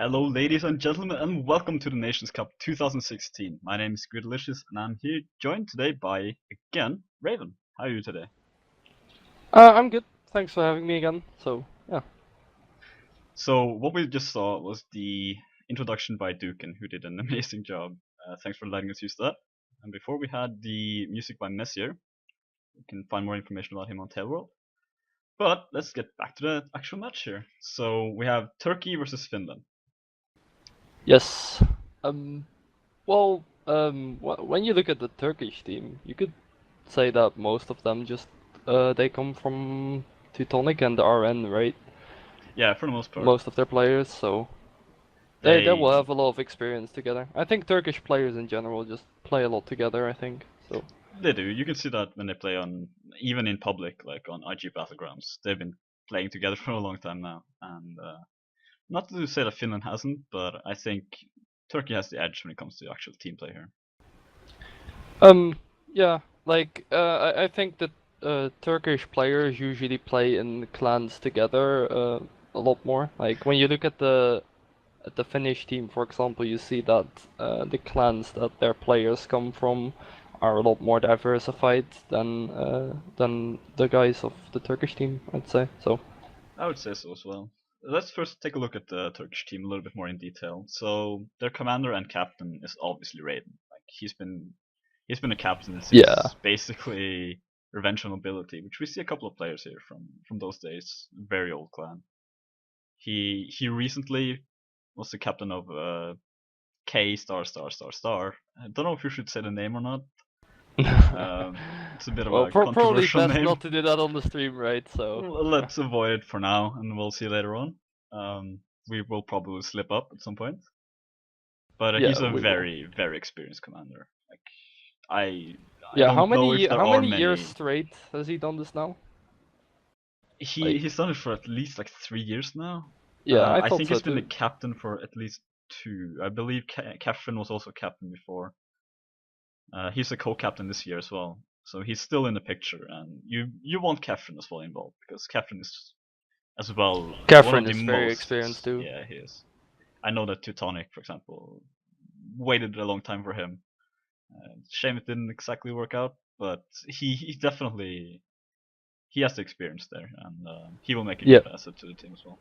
Hello, ladies and gentlemen, and welcome to the Nations Cup 2016. My name is Greedalicious, and I'm here joined today by, again, Raven. How are you today? I'm good. Thanks for having me again. So, yeah. So, what we just saw was the introduction by Duken, who did an amazing job. Thanks for letting us use that. And before we had the music by Messier. You can find more information about him on Tailworld. But let's get back to the actual match here. So, we have Turkey versus Finland. Yes. When you look at the Turkish team, you could say that most of them they come from Teutonic and RN, right? Yeah, for the most part. Most of their players, so they will have a lot of experience together. I think Turkish players in general just play a lot together, I think. So they do. You can see that when they play on, even in public, like on IG Battlegrounds. They've been playing together for a long time now. And not to say that Finland hasn't, but I think Turkey has the edge when it comes to actual team play here. Yeah, I think that Turkish players usually play in clans together a lot more. Like when you look at the Finnish team, for example, you see that the clans that their players come from are a lot more diversified than the guys of the Turkish team, I'd say. So I would say so as well. Let's first take a look at the Turkish team a little bit more in detail. So their commander and captain is obviously Raiden. Like he's been a captain since yeah, basically Revenge of Nobility, which we see a couple of players here from those days. Very old clan. He recently was the captain of K star star star star. I don't know if you should say the name or not. It's a bit of well, a probably controversial best name. not to do that on the stream, right? So Let's avoid it for now, and we'll see later on. We will probably slip up at some point, but yeah, he's a we will. very experienced commander. Like I Yeah, don't know if there how are many years many. straight has he done this now? He's done it for at least like 3 years now. Yeah, I I thought think so he's been the too. captain for at least two. I believe Catherine was also captain before. He's a co-captain this year as well, so he's still in the picture. And you want Catherine as well involved because Catherine is as well one of Catherine the is very most. experienced too. Yeah, he is. I know that Teutonic, for example, waited a long time for him. Shame it didn't exactly work out, but he definitely he has the experience there, and he will make a Yeah, good asset to the team as well.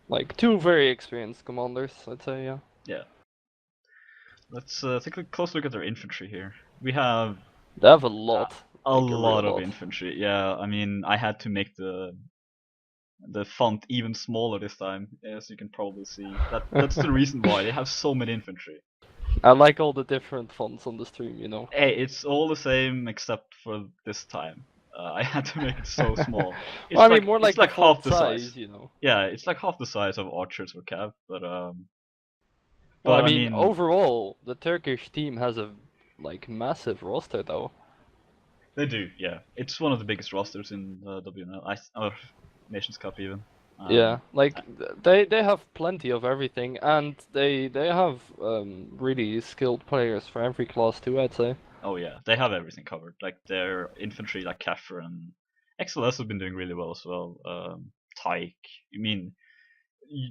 like two very experienced commanders, I'd say. Yeah. Yeah. Let's take a close look at their infantry here. We have They have a lot, a like a real lot of lot. infantry. Yeah, I mean, I had to make the font even smaller this time, as you can probably see. That's the reason why they have so many infantry. I like all the different fonts on the stream, you know. Hey, it's all the same except for this time. I had to make it so small. Well, I mean, more It's like the like half font the size. size, you know. Yeah, it's like half the size of Archers or Cav, Well, I but I mean, mean, overall, the Turkish team has a like massive roster, though. they do. Yeah, it's one of the biggest rosters in the WNL, or Nations Cup even. Yeah, Uh, like they have plenty of everything, and they have really skilled players for every class too, I'd say. oh yeah, they have everything covered. Like their infantry, like Kafir and XLS have been doing really well as well. Tyke, I mean,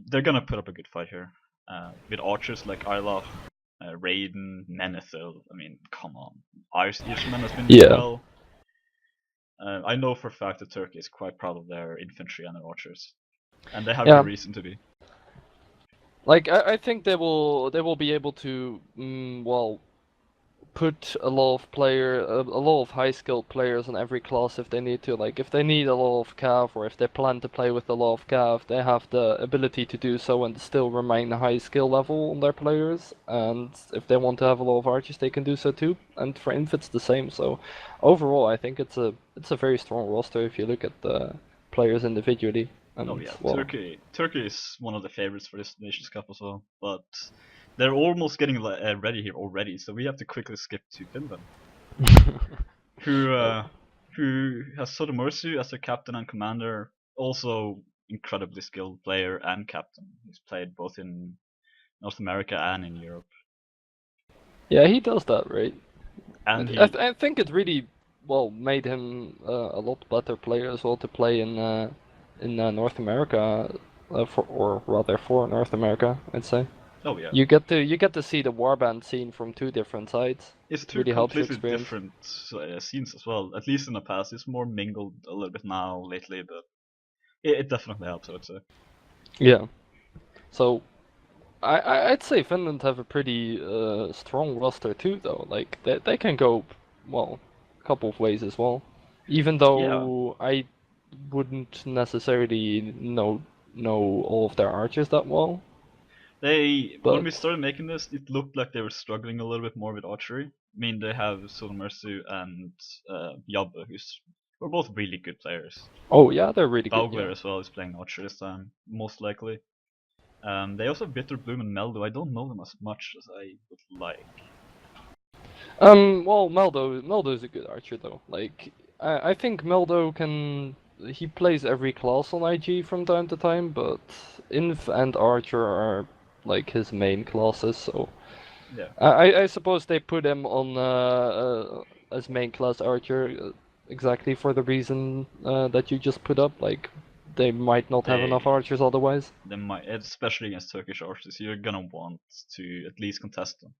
they're gonna put up a good fight here. With archers like Arlach, Raiden, Menethil. I mean, come on. Irishman has been doing Yeah. well. I know for a fact that Turkey is quite proud of their infantry and their archers, and they have Yeah. good reason to be. Like I think they will be able to well put a lot of high skilled players in every class if they need to. Like if they need a lot of cav or if they plan to play with a lot of cav, they have the ability to do so and still remain a high skill level on their players. And if they want to have a lot of archers, they can do so too. And for inf it's the same. So overall, I think it's a very strong roster if you look at the players individually. Oh And yeah, well, Turkey is one of the favorites for this Nations Cup as well, but they're almost getting ready here already, so we have to quickly skip to Finland, who oh, uh, who has Sotomersu as their captain and commander, also incredibly skilled player and captain. He's played both in North America and in Europe, yeah, he does that right. and he I think it really well made him a lot better player as well to play in North America. for North America, I'd say. Oh yeah, You get to see the warband scene from two different sides. it's It two really helps your completely experience. different scenes as well. At least in the past, it's more mingled a little bit now lately, but it definitely helps. I would say. Yeah. So I'd say Finland have a pretty strong roster too, though. Like they can go well a couple of ways as well. Even Yeah, though I wouldn't necessarily know all of their archers that well, they when but we started making this, it looked like they were struggling a little bit more with archery. I mean, they have Solmersu and Jabbe, who are both really good players. oh yeah, they're really good. Baugler Yeah. as well is playing archer this time, most likely. They also have Bitterbloom and Meldo. I don't know them as much as I would like. Well, Meldo's a good archer though. Like, I think Meldo can. He plays every class on IG from time to time, but Inf and Archer are like his main classes. So Yeah, I suppose they put him on as main class Archer exactly for the reason that you just put up. Like, they might not have enough they archers otherwise. they might, especially against Turkish archers, you're gonna want to at least contest them.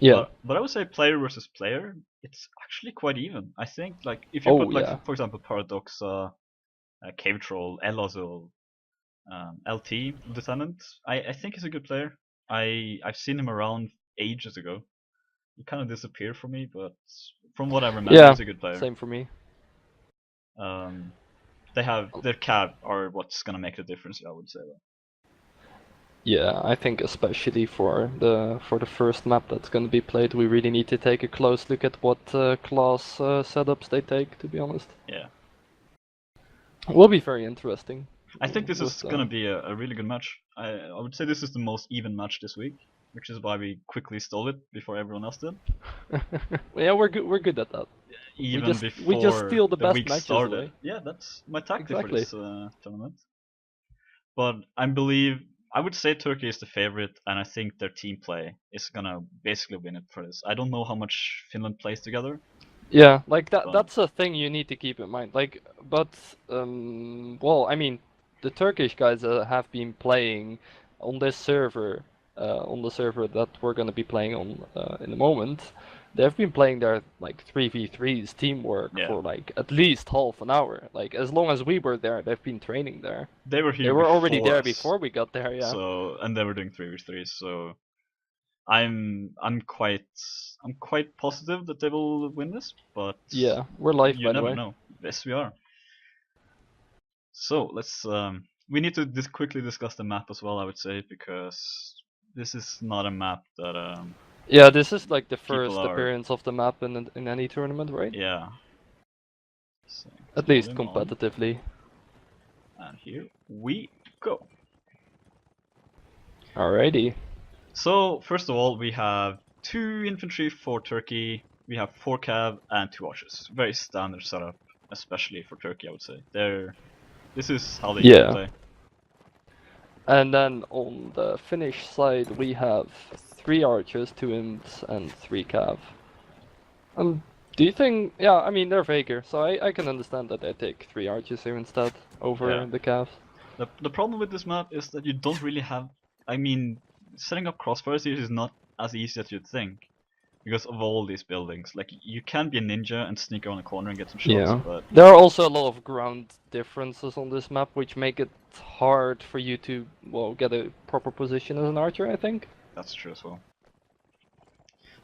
Yeah. But I would say player versus player, it's actually quite even. I think like if you Oh put like yeah. for example Paradoxa, Cave Troll, Elazul, LT Lieutenant, I think he's a good player. I've seen him around ages ago. He kind of disappeared from me, but from what I remember, Yeah. he's a good player. Same for me. Um, they have their cab are what's gonna make the difference. I would say that. Yeah, I think especially for the first map that's going to be played, we really need to take a close look at what class setups they take. To be honest, Yeah, it will be very interesting. I think this is With gonna be a really good match. I would say this is the most even match this week, which is why we quickly stole it before everyone else did. yeah, we're good. We're good at that. Even We just before steal the the best week matches started. away. Yeah, that's my tactic for Exactly. this tournament. But I would say Turkey is the favorite, and I think their team play is gonna basically win it for this. I don't know how much Finland plays together, Yeah, like but that's a thing you need to keep in mind. Like, but well, I mean, the Turkish guys have been playing on this server, on the server that we're gonna be playing on in a moment. They've been playing their like 3v3s teamwork yeah, for like at least half an hour. Like as long as we were there, they've been training there. they were They here were already before there us, before we got there, yeah. so and they were doing 3v3, so I'm quite positive that they will win this, but Yeah, we're live you by the never way. know. Yes, we are. So let's we need to quickly discuss the map as well. I would say because this is not a map that Yeah, this is like the people first are. appearance of the map in any tournament, right? Yeah. So At let's least volume on, competitively. and here we go. Alrighty. So first of all, we have 2 infantry for Turkey. We have 4 cav and 2 archers. Very standard setup, especially for Turkey. I would say this is how they usually Yeah. play. And then on the Finnish side, we have 3 archers, 2 imps, and 3 cav. Do you think? Yeah, I mean they're Vaker, so I can understand that they take 3 archers here instead over Yeah. the calves. The problem with this map is that you don't really have. I mean, setting up crossfires here is not as easy as you'd think because of all these buildings. Like you can be a ninja and sneak around a corner and get some shots, Yeah. but There are also a lot of ground differences on this map, which make it hard for you to, well, get a proper position as an archer, I think. that's true as well.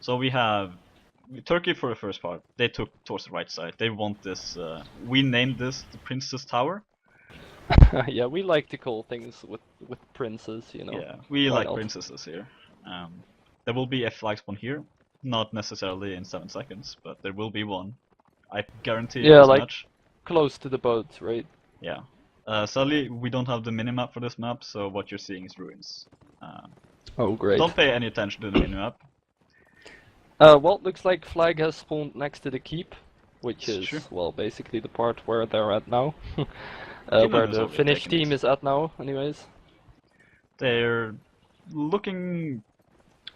So we have Turkey for the first part. They took towards the right side. They want this. We named this the Princess Tower. Yeah, we like to call things with princes, you know. Yeah, we Why like not? princesses here. There will be a flag spawn here, not necessarily in 7 seconds, but there will be one. I guarantee you Yeah, this like match. close to the boat, right? Yeah. Sadly, we don't have the minimap for this map, so what you're seeing is ruins. Um, Oh, great. don't pay any attention to the minimap. Well, looks like flag has spawned next to the keep, which It's true. is, well, basically the part where they're at now. Finland Where has the already Finnish taken team it. is at now, anyways. They're looking.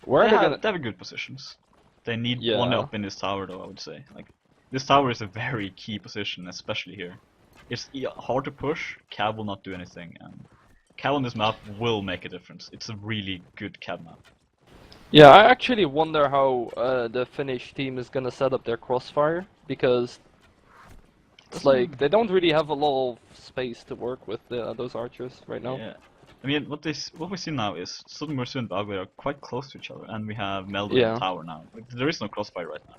Where are they gonna... They have good positions. They need one Yeah. up in this tower, though. I would say, like, this tower is a very key position, especially here. It's hard to push. Cab will not do anything, and Cav on this map will make a difference. It's a really good Cav map. Yeah, I actually wonder how the Finnish team is gonna set up their crossfire, because it's like they don't really have a lot of space to work with those archers right now. Yeah. I mean, what we see now is Southern Mercy and Balgway are quite close to each other, and we have Melbourne Yeah. and Tower now. Like, there is no crossfire right now.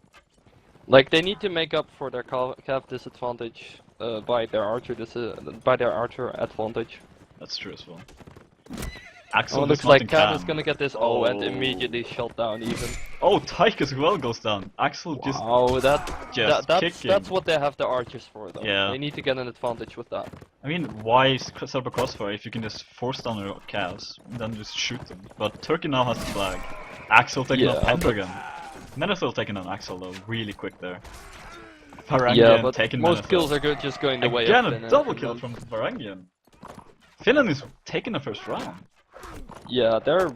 Like they need to make up for their cav disadvantage by their archer advantage. That's true as well. Axel Oh, is looks not like in Cav cam. is gonna get this. Oh, and immediately shot down even. Oh, Tyke as well goes down. Axel just Oh, kicking. that's what they have the archers for, though. Yeah. They need to get an advantage with that. I mean, why set up a crossfire if you can just force down your calves and then just shoot them? But Turkey now has the flag. Axel taking out Pendragon. Menethil taking on Axel though, really quick there. Varangian but taking most Menethil. kills are good just going the way Again, of a double kill from Varangian. Finland is taking the first round. Yeah, their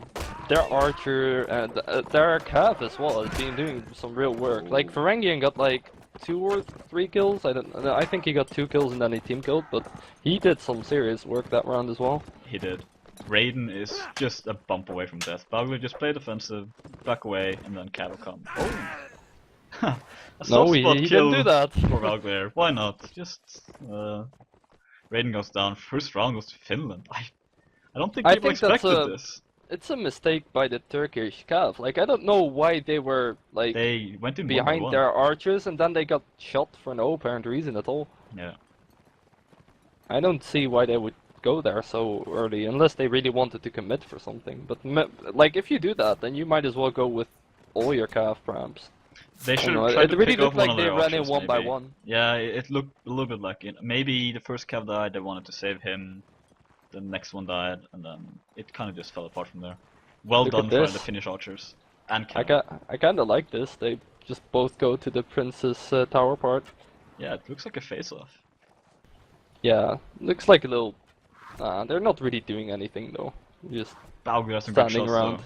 archer and their cav as well has been doing some real work. Like Varangian got like 2 or 3 kills. I think he got 2 kills and then he team killed, but he did some serious work that round as well. He did. Raiden is just a bump away from death. Bagler just play defensive, back away, and then Cav will come. Oh! No, he didn't do that. For Bagler. Why not? Just Raiden goes down. First round goes to Finland. I don't think people expected this. It's a mistake by the Turkish cav. Like I don't know why they were like they went in behind their archers and then they got shot for no apparent reason at all. Yeah. I don't see why they would go there so early unless they really wanted to commit for something. But like if you do that, then you might as well go with all your cav perhaps. They should have tried to really pick off looked like one of they their ran in archers, one by maybe. one. Yeah, it looked a little bit like it. Maybe the first cav died, they wanted to save him. The next one died, and then it kind of just fell apart from there. Well done for the Finnish archers and cav. I kind of like this. They just both go to the Princess Tower part. Yeah, it looks like a face-off. Yeah, looks like a little. They're not really doing anything though. Just standing around. Though.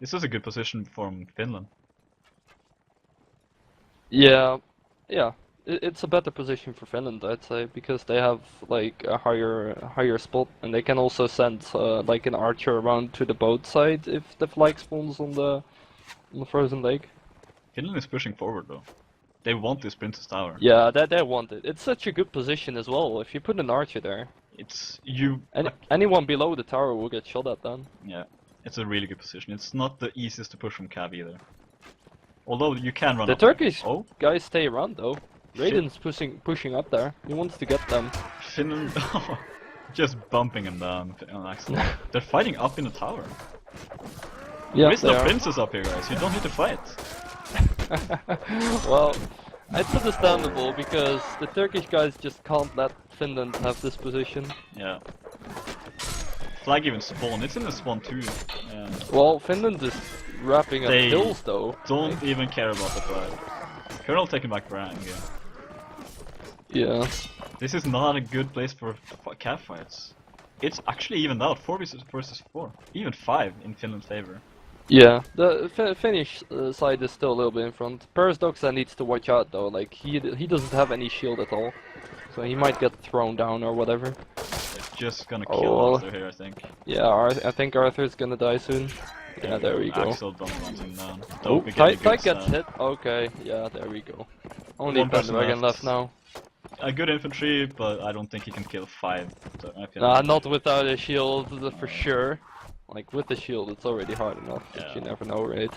This is a good position from Finland. Yeah, yeah. It's a better position for Finland, I'd say, because they have like a higher spot, and they can also send like an archer around to the boat side if the flag spawns on the frozen lake. Finland is pushing forward though. They want this Princess Tower. Yeah, they want it. It's such a good position as well. If you put an archer there, it's you. Anyone below the tower will get shot at then. Yeah, it's a really good position. It's not the easiest to push from cav either. Although you can run. The up Turkish there. guys stay around though. Raiden's pushing up there. He wants to get them. Finland just bumping him down on Axel. They're fighting up in the tower. Yeah, there is no princess up here, guys. You don't need to fight. Well, it's understandable because the Turkish guys just can't let Finland have this position. Yeah. Flag even spawn. It's in the spawn too. Yeah. Well, Finland is wrapping up kills though. Don't even care about the flag. Colonel taking back Brang again. Yeah. This is not a good place for cav fights. It's actually evened out, 4 versus 4. Even 5 in Finland's favor. Yeah, the Finnish side is still a little bit in front. Paradoxa needs to watch out though, like he doesn't have any shield at all. So he might get thrown down or whatever. They're just gonna kill Arthur here, I think. Yeah, I think Arthur's gonna die soon. Yeah, there we go. Axel runs him down. Oh, Tyke gets hit. Okay, yeah, there we go. Only Pendragon left now. A good infantry, but I don't think he can kill 5. So not without a shield, for sure. Like, with the shield, it's already hard enough, but you never know, right?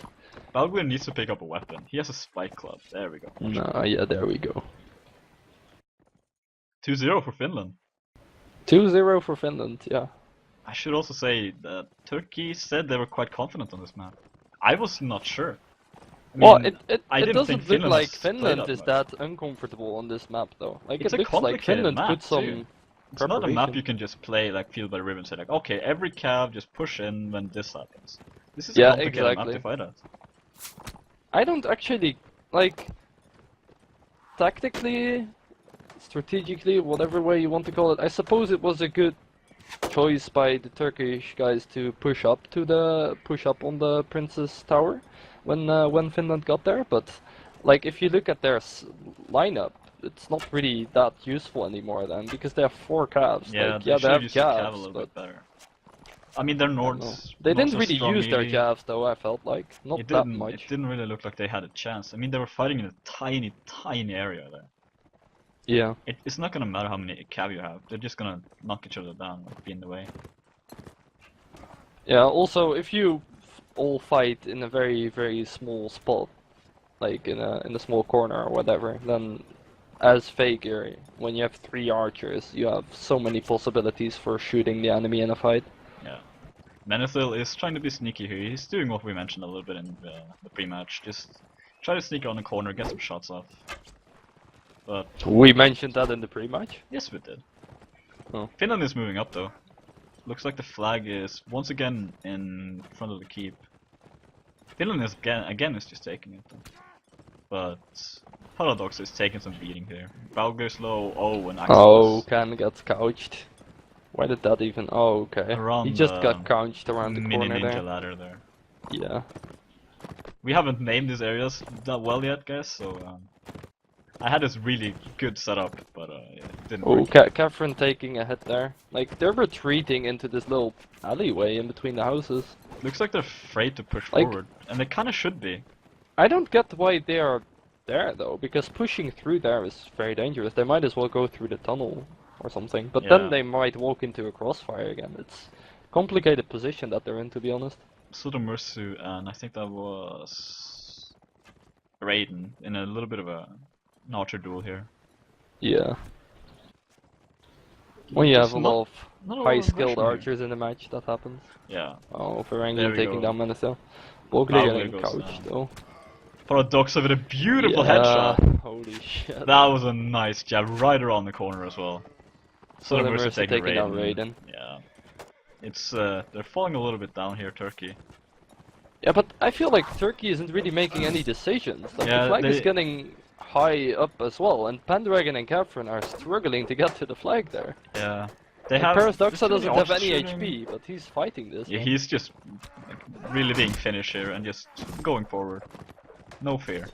Balgwin needs to pick up a weapon. He has a spike club. There we go. Yeah, there we go. 2-0 for Finland. 2-0 for Finland, yeah. I should also say that Turkey said they were quite confident on this map. I was not sure. I mean, well, it doesn't look like Finland is that uncomfortable on this map, though. Like, it looks like Finland put some. It's not a map you can just play like field by river and say like, okay, every cav just push in when this happens. This is a complicated map to fight at. I don't actually like tactically, strategically, whatever way you want to call it. I suppose it was a good choice by the Turkish guys to push up on the Princess Tower when Finland got there. But like if you look at their lineup, it's not really that useful anymore then, because they have 4 calves. Yeah, Like, they yeah, should they have have used the cav a calves, little but bit better. I mean, they're I don't know. Nords. They Nords didn't are really strong use their melee. calves though, I felt like. Not It that didn't. It much. didn't really look like they had a chance. I mean, they were fighting in a tiny, tiny area there. Yeah. It's not gonna matter how many cav you have. They're just gonna knock each other down, like be in the way. Yeah, also, if you all fight in a very, very small spot, like in a small corner or whatever, then as Faker, when you have 3 archers, you have so many possibilities for shooting the enemy in a fight. Yeah. Menethil is trying to be sneaky here. He's doing what we mentioned a little bit in the pre-match. Just try to sneak around the corner, get some shots off. But We mentioned that in the pre-match. yes, we did. Oh. Finland is moving up though. Looks like the flag is once again in front of the keep. Finland is again is just taking it though. But Paradox is taking some beating here. Bow goes low. Oh, and Axel Oh, Ken gets couched. Why did that even? Oh, okay. around He just the got couched around the mini corner ninja there. ladder there. Yeah. We haven't named these areas that well yet, guys. So I had this really good setup, but it didn't Oh, work. Catherine taking a hit there. Like, they're retreating into this little alleyway in between the houses. Looks like they're afraid to push Like- forward, and they kind of should be. I don't get why they are there though, because pushing through there is very dangerous. They might as well go through the tunnel or something, but Yeah. then they might walk into a crossfire again. It's a complicated position that they're in, to be honest. Sudomursu, and I think that was Raiden in a little bit of an archer duel here. Yeah. When you have Just a not- lot of not a lot of high-skilled aggression here. archers in the match, that happens. Yeah. Oh, There Ferengian we taking go. down Menacel. Bogli Bogli getting goes couched down. though. Paradox with a beautiful Yeah, headshot. holy shit. That was a nice jab right around the corner as well. Sudomursu Sudomursu taking down Raiden. Yeah. It's they're falling a little bit down here, Turkey. Yeah, but I feel like Turkey isn't really making any decisions. Like, Yeah, the flag is they- getting high up as well, and Pendragon and Catherine are struggling to get to the flag there. Yeah. They Like, have Paradoxa too many doesn't have archers any shooting. HP, but he's fighting this. Yeah, one. he's just like, really being finished here and just going forward. No fear.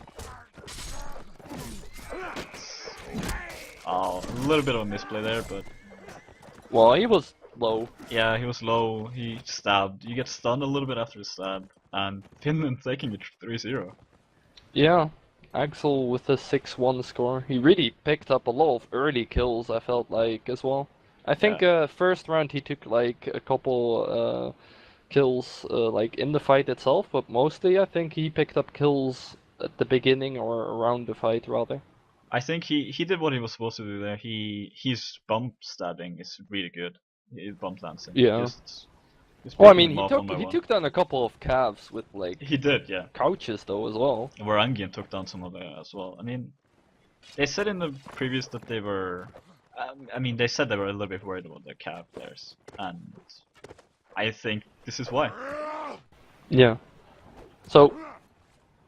Oh, a little bit of a misplay there, but Well, he was low. yeah, he was low, he stabbed. You get stunned a little bit after the stab, and Finland taking it 3-0. Yeah, Axel with a 6-1 score. He really picked up a lot of early kills, I felt like, as well. I think first round he took like a couple kills like in the fight itself, but mostly I think he picked up kills at the beginning or around the fight rather. I think he did what he was supposed to do there. His bump stabbing is really good. His bump lancing. Yeah. Just Well, I picking mean, them off one by he one. took down a couple of calves with like He did, yeah. couches though as well. Warangian took down some of them as well. I mean, they said in the previous that they were. I mean, they said they were a little bit worried about their cav players, and I think this is why. Yeah. So,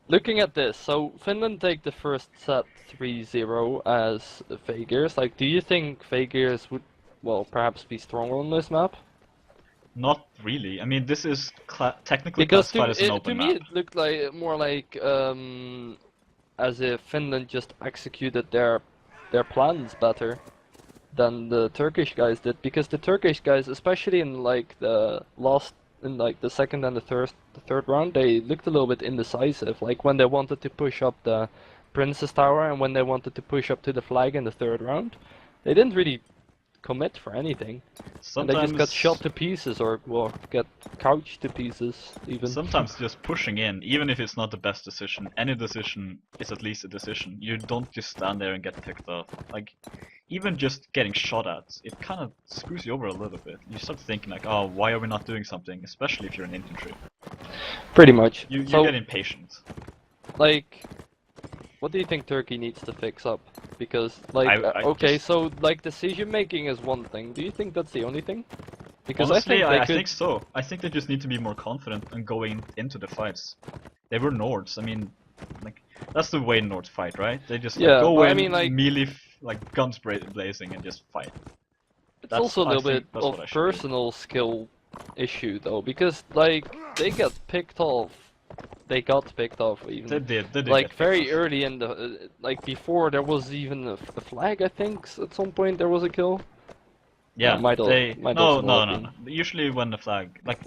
looking at this, so Finland take the first set 3-0 as Fagers. Like, do you think Fagers would, well, perhaps be stronger on this map? Not really. I mean, this is technically Because classified as an to open me map. it looked like more like as if Finland just executed their plans better than the Turkish guys did. Because the Turkish guys, especially in like the second and the third round, they looked a little bit indecisive. Like when they wanted to push up the Princess Tower and when they wanted to push up to the flag in the third round, they didn't really commit for anything. And they just got shot to pieces or well, get couched to pieces even. Sometimes just pushing in, even if it's not the best decision, any decision is at least a decision. You don't just stand there and get picked off. Like, even just getting shot at, it kind of screws you over a little bit. You start thinking like, oh, why are we not doing something? Especially if you're in infantry. Pretty much. You So, get impatient. like, what do you think Turkey needs to fix up? Because, like, I okay, just- so, like, decision making is one thing. Do you think that's the only thing? Because Honestly, I think they I could. think so. I think they just need to be more confident and going into the fights. They were Nords. I mean, like that's the way Nords fight, right? They just like, Yeah, go but I in, mean, like- melee, like guns blazing, and just fight. It's That's- also a I little think bit that's of what I should do. personal skill issue though, because like they get picked off they got picked off even. They did Like get very picked off. early in the like before there was even a flag. I think at some point there was a kill. Yeah, Might no also no not no have no. been. Usually when the flag, like,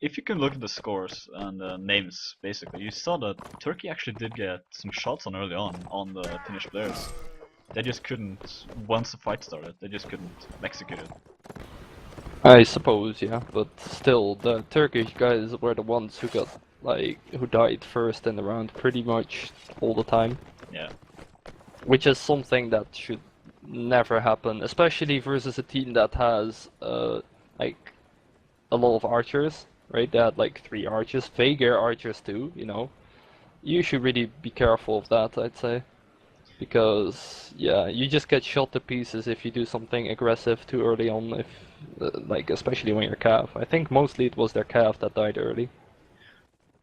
if you can look at the scores and the names, basically, you saw that Turkey actually did get some shots on early on the Finnish players. They just couldn't, once the fight started, they just couldn't execute it. I suppose, yeah, but still, the Turkish guys were the ones who got who died first in the round pretty much all the time. Yeah. Which is something that should never happen, especially versus a team that has like a lot of archers, right? They had like 3 archers, Veigar archers too, you know. You should really be careful of that, I'd say. Because, yeah, you just get shot to pieces if you do something aggressive too early on, if, like, especially when you're Cav. I think mostly it was their Cav that died early.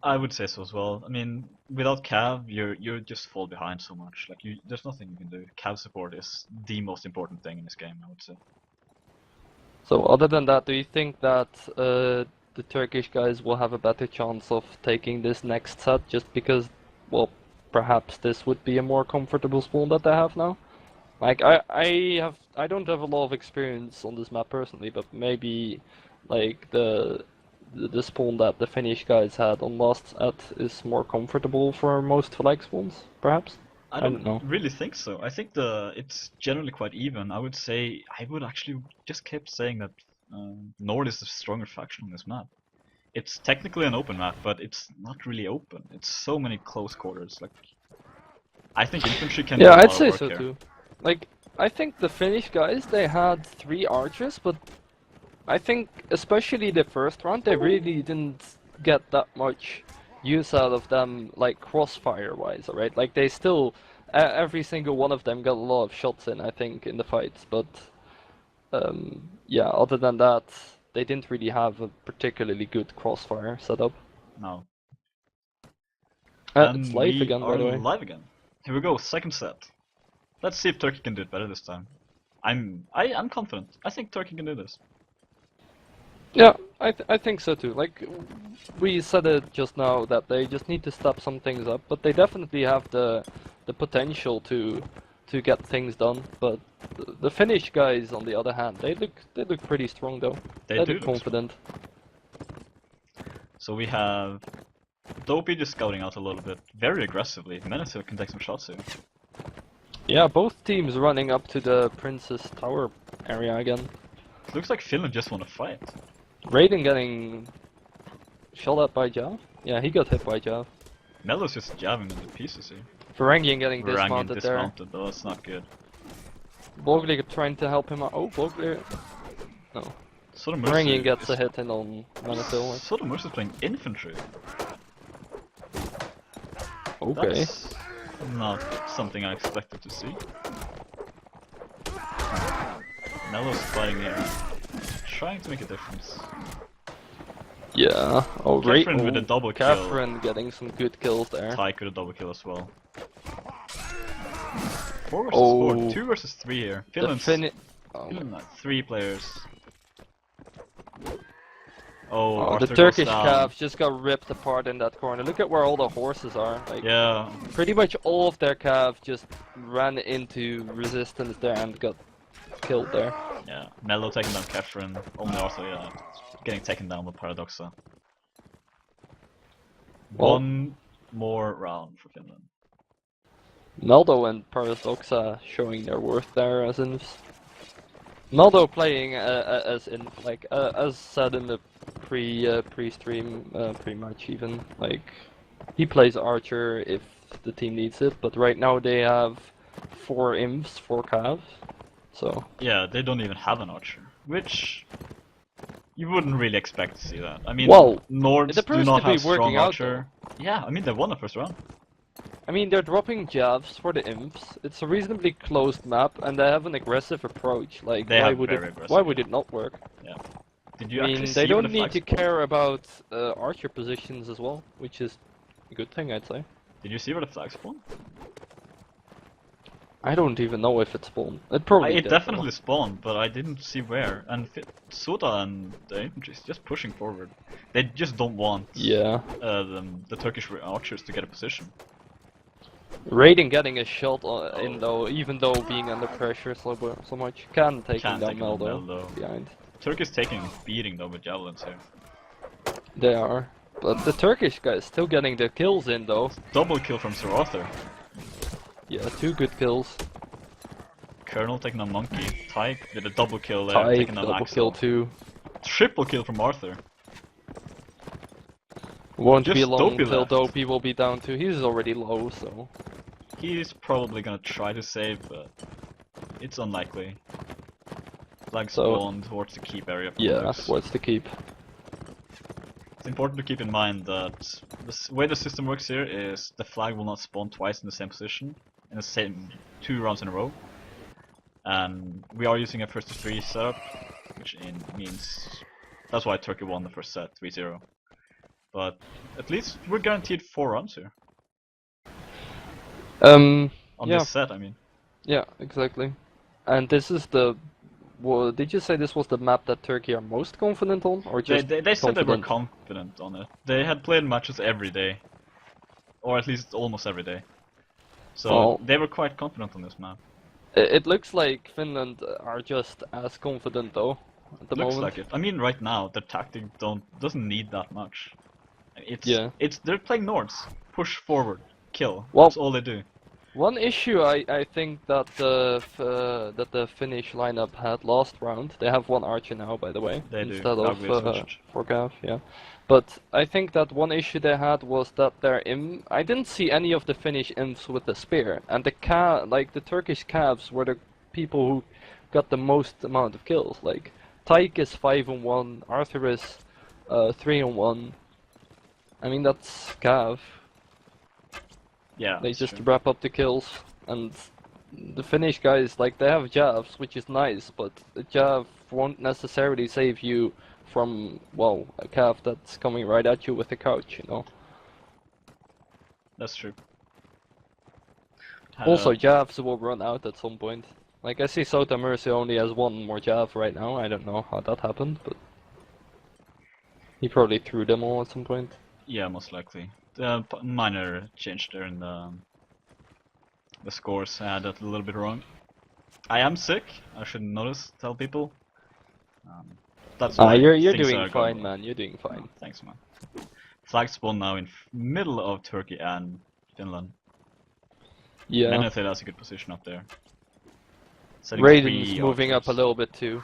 I would say so as well. I mean, without Cav, you just fall behind so much. Like, there's nothing you can do. Cav support is the most important thing in this game, I would say. So, other than that, do you think that the Turkish guys will have a better chance of taking this next set just because, well, perhaps this would be a more comfortable spawn that they have now? Like I don't have a lot of experience on this map personally, but maybe like the spawn that the Finnish guys had on last set is more comfortable for most flag spawns, perhaps? I I don't don't know. really think so. I think it's generally quite even. I would say I would actually just keep saying that Nord is the stronger faction on this map. It's technically an open map, but it's not really open. It's so many close quarters. Like, I think infantry can do Yeah, a I'd lot of say work so here. too. Like I think the Finnish guys they had 3 archers, but I think especially the first round they really didn't get that much use out of them like crossfire wise, alright? Like they still every single one of them got a lot of shots in, I think, in the fights, but yeah, other than that, they didn't really have a particularly good crossfire setup. No. It's And live we again, by are the way. live again. Here we go, second set. Let's see if Turkey can do it better this time. I'm confident. I think Turkey can do this. Yeah, I think so too. Like we said it just now that they just need to step some things up, but they definitely have the potential to get things done. But the Finnish guys, on the other hand, they look pretty strong though. They They do look look strong. confident. So we have Dopey just scouting out a little bit, very aggressively. Menacil can take some shots here. Yeah, both teams running up to the Princess Tower area again. It looks like Finland just want to fight. Raiden getting shot at by Jav. Yeah, he got hit by Jav. Melo's just jabbing into pieces here. Varangian getting Varangian dismounted there. dismounted, though, that's not good. Bogli trying to help him out. Oh, Bogli. No. Varangian gets a hit in on Manapil. Sotomus is playing infantry. Okay. That's not something I expected to see. Melo's fighting here, trying to make a difference. Yeah. Oh, great. Catherine with a double kill. Catherine getting some good kills there. Tyke with a double kill as well. 4 versus Oh. 4, 2 versus 3 here. Finland had 3 players. Oh, Oh, the Arthur Turkish goes down. calves just got ripped apart in that corner. Look at where all the horses are. Like, Yeah, pretty much all of their calves just ran into resistance there and got killed there. yeah. Melo taking down Catherine. Only Arthur, yeah, getting taken down by Paradoxa. Well, One more round for Finland. Meldo and Paradoxa showing their worth there as infs. Meldo playing as inf, like as said in the pre-stream pre-match even, like he plays Archer if the team needs it, but right now they have 4 imps, 4 calves, so Yeah, they don't even have an archer, which you wouldn't really expect to see that. I mean, well, Nords it do appears not to be have strong working out, archer. Yeah, I mean they won the first round. I mean, they're dropping jabs for the imps. It's a reasonably closed map, and they have an aggressive approach. Like, They why have would very it? aggressive, Why would yeah. it not work? Yeah. Did you I actually mean, see they where don't the need flags to spawned? care about archer positions as well, which is a good thing, I'd say. Did you see where the flags spawned? I don't even know if it spawned. It probably It did, definitely spawned, but I didn't see where. And Soda and the infantry is just pushing forward. They just don't want Yeah. the Turkish archers to get a position. Raiden getting a shot in Oh. though, even though being under pressure so much. Can taking down Down Meldo behind. Turkey's taking a beating though with javelins here. They are. But the Turkish guy is still getting the kills in though. Double kill from Sir Arthur. Yeah, 2 good kills. Colonel taking a monkey. Tyke did a double kill there, Tyke, taking an double Axel. kill too. Triple kill from Arthur. Won't Just be long Dopey until left. Dopey will be down too. He's already low, so... He's probably gonna try to save, but it's unlikely. Flag spawn towards the keep area. Yeah, towards the keep. It's important to keep in mind that the way the system works here is the flag will not spawn twice in the same position in the same 2 rounds in a row. And we are using a first to 3 setup, which means that's why Turkey won the first set 3-0. But at least we're guaranteed 4 rounds here. On yeah. this set, I mean. Yeah, exactly. And this is the... Well, did you say this was the map that Turkey are most confident on, or just They said they were confident? confident on it. They had played matches every day, or at least almost every day. So Well, they were quite confident on this map. it looks like Finland are just as confident though, at the Looks moment. like it. I mean, right now the tactic doesn't need that much. Yeah. They're playing Nords. Push forward, kill. Well, That's all they do. One issue I think that the Finnish lineup had last round. They have 1 archer now, by the way, They do. instead of Gagwe switched. for Gav, yeah. But I think that one issue they had was that their I didn't see any of the Finnish imps with the spear, and the Turkish calves were the people who got the most amount of kills. Like Tyke is 5-on-1, Arthur is 3-on-1. I mean that's Cav. Yeah. They that's just true. wrap up the kills, and the Finnish guys, like, they have jabs, which is nice, but the jab won't necessarily save you from, well, a calf that's coming right at you with a couch, you know. That's true. Also, jabs will run out at some point. Like, I see Sota Mercy only has 1 more jab right now. I don't know how that happened, but he probably threw them all at some point. Yeah, most likely. The minor change there in the scores. I had that a little bit wrong. I am sick. I should tell people. That's why You're things doing are fine, going man. You're doing fine. well. Thanks, man. Flag spawn now in middle of Turkey and Finland. Yeah. Menethil has a good position up there. Setting Raiden's 3 moving up a archers. little bit too.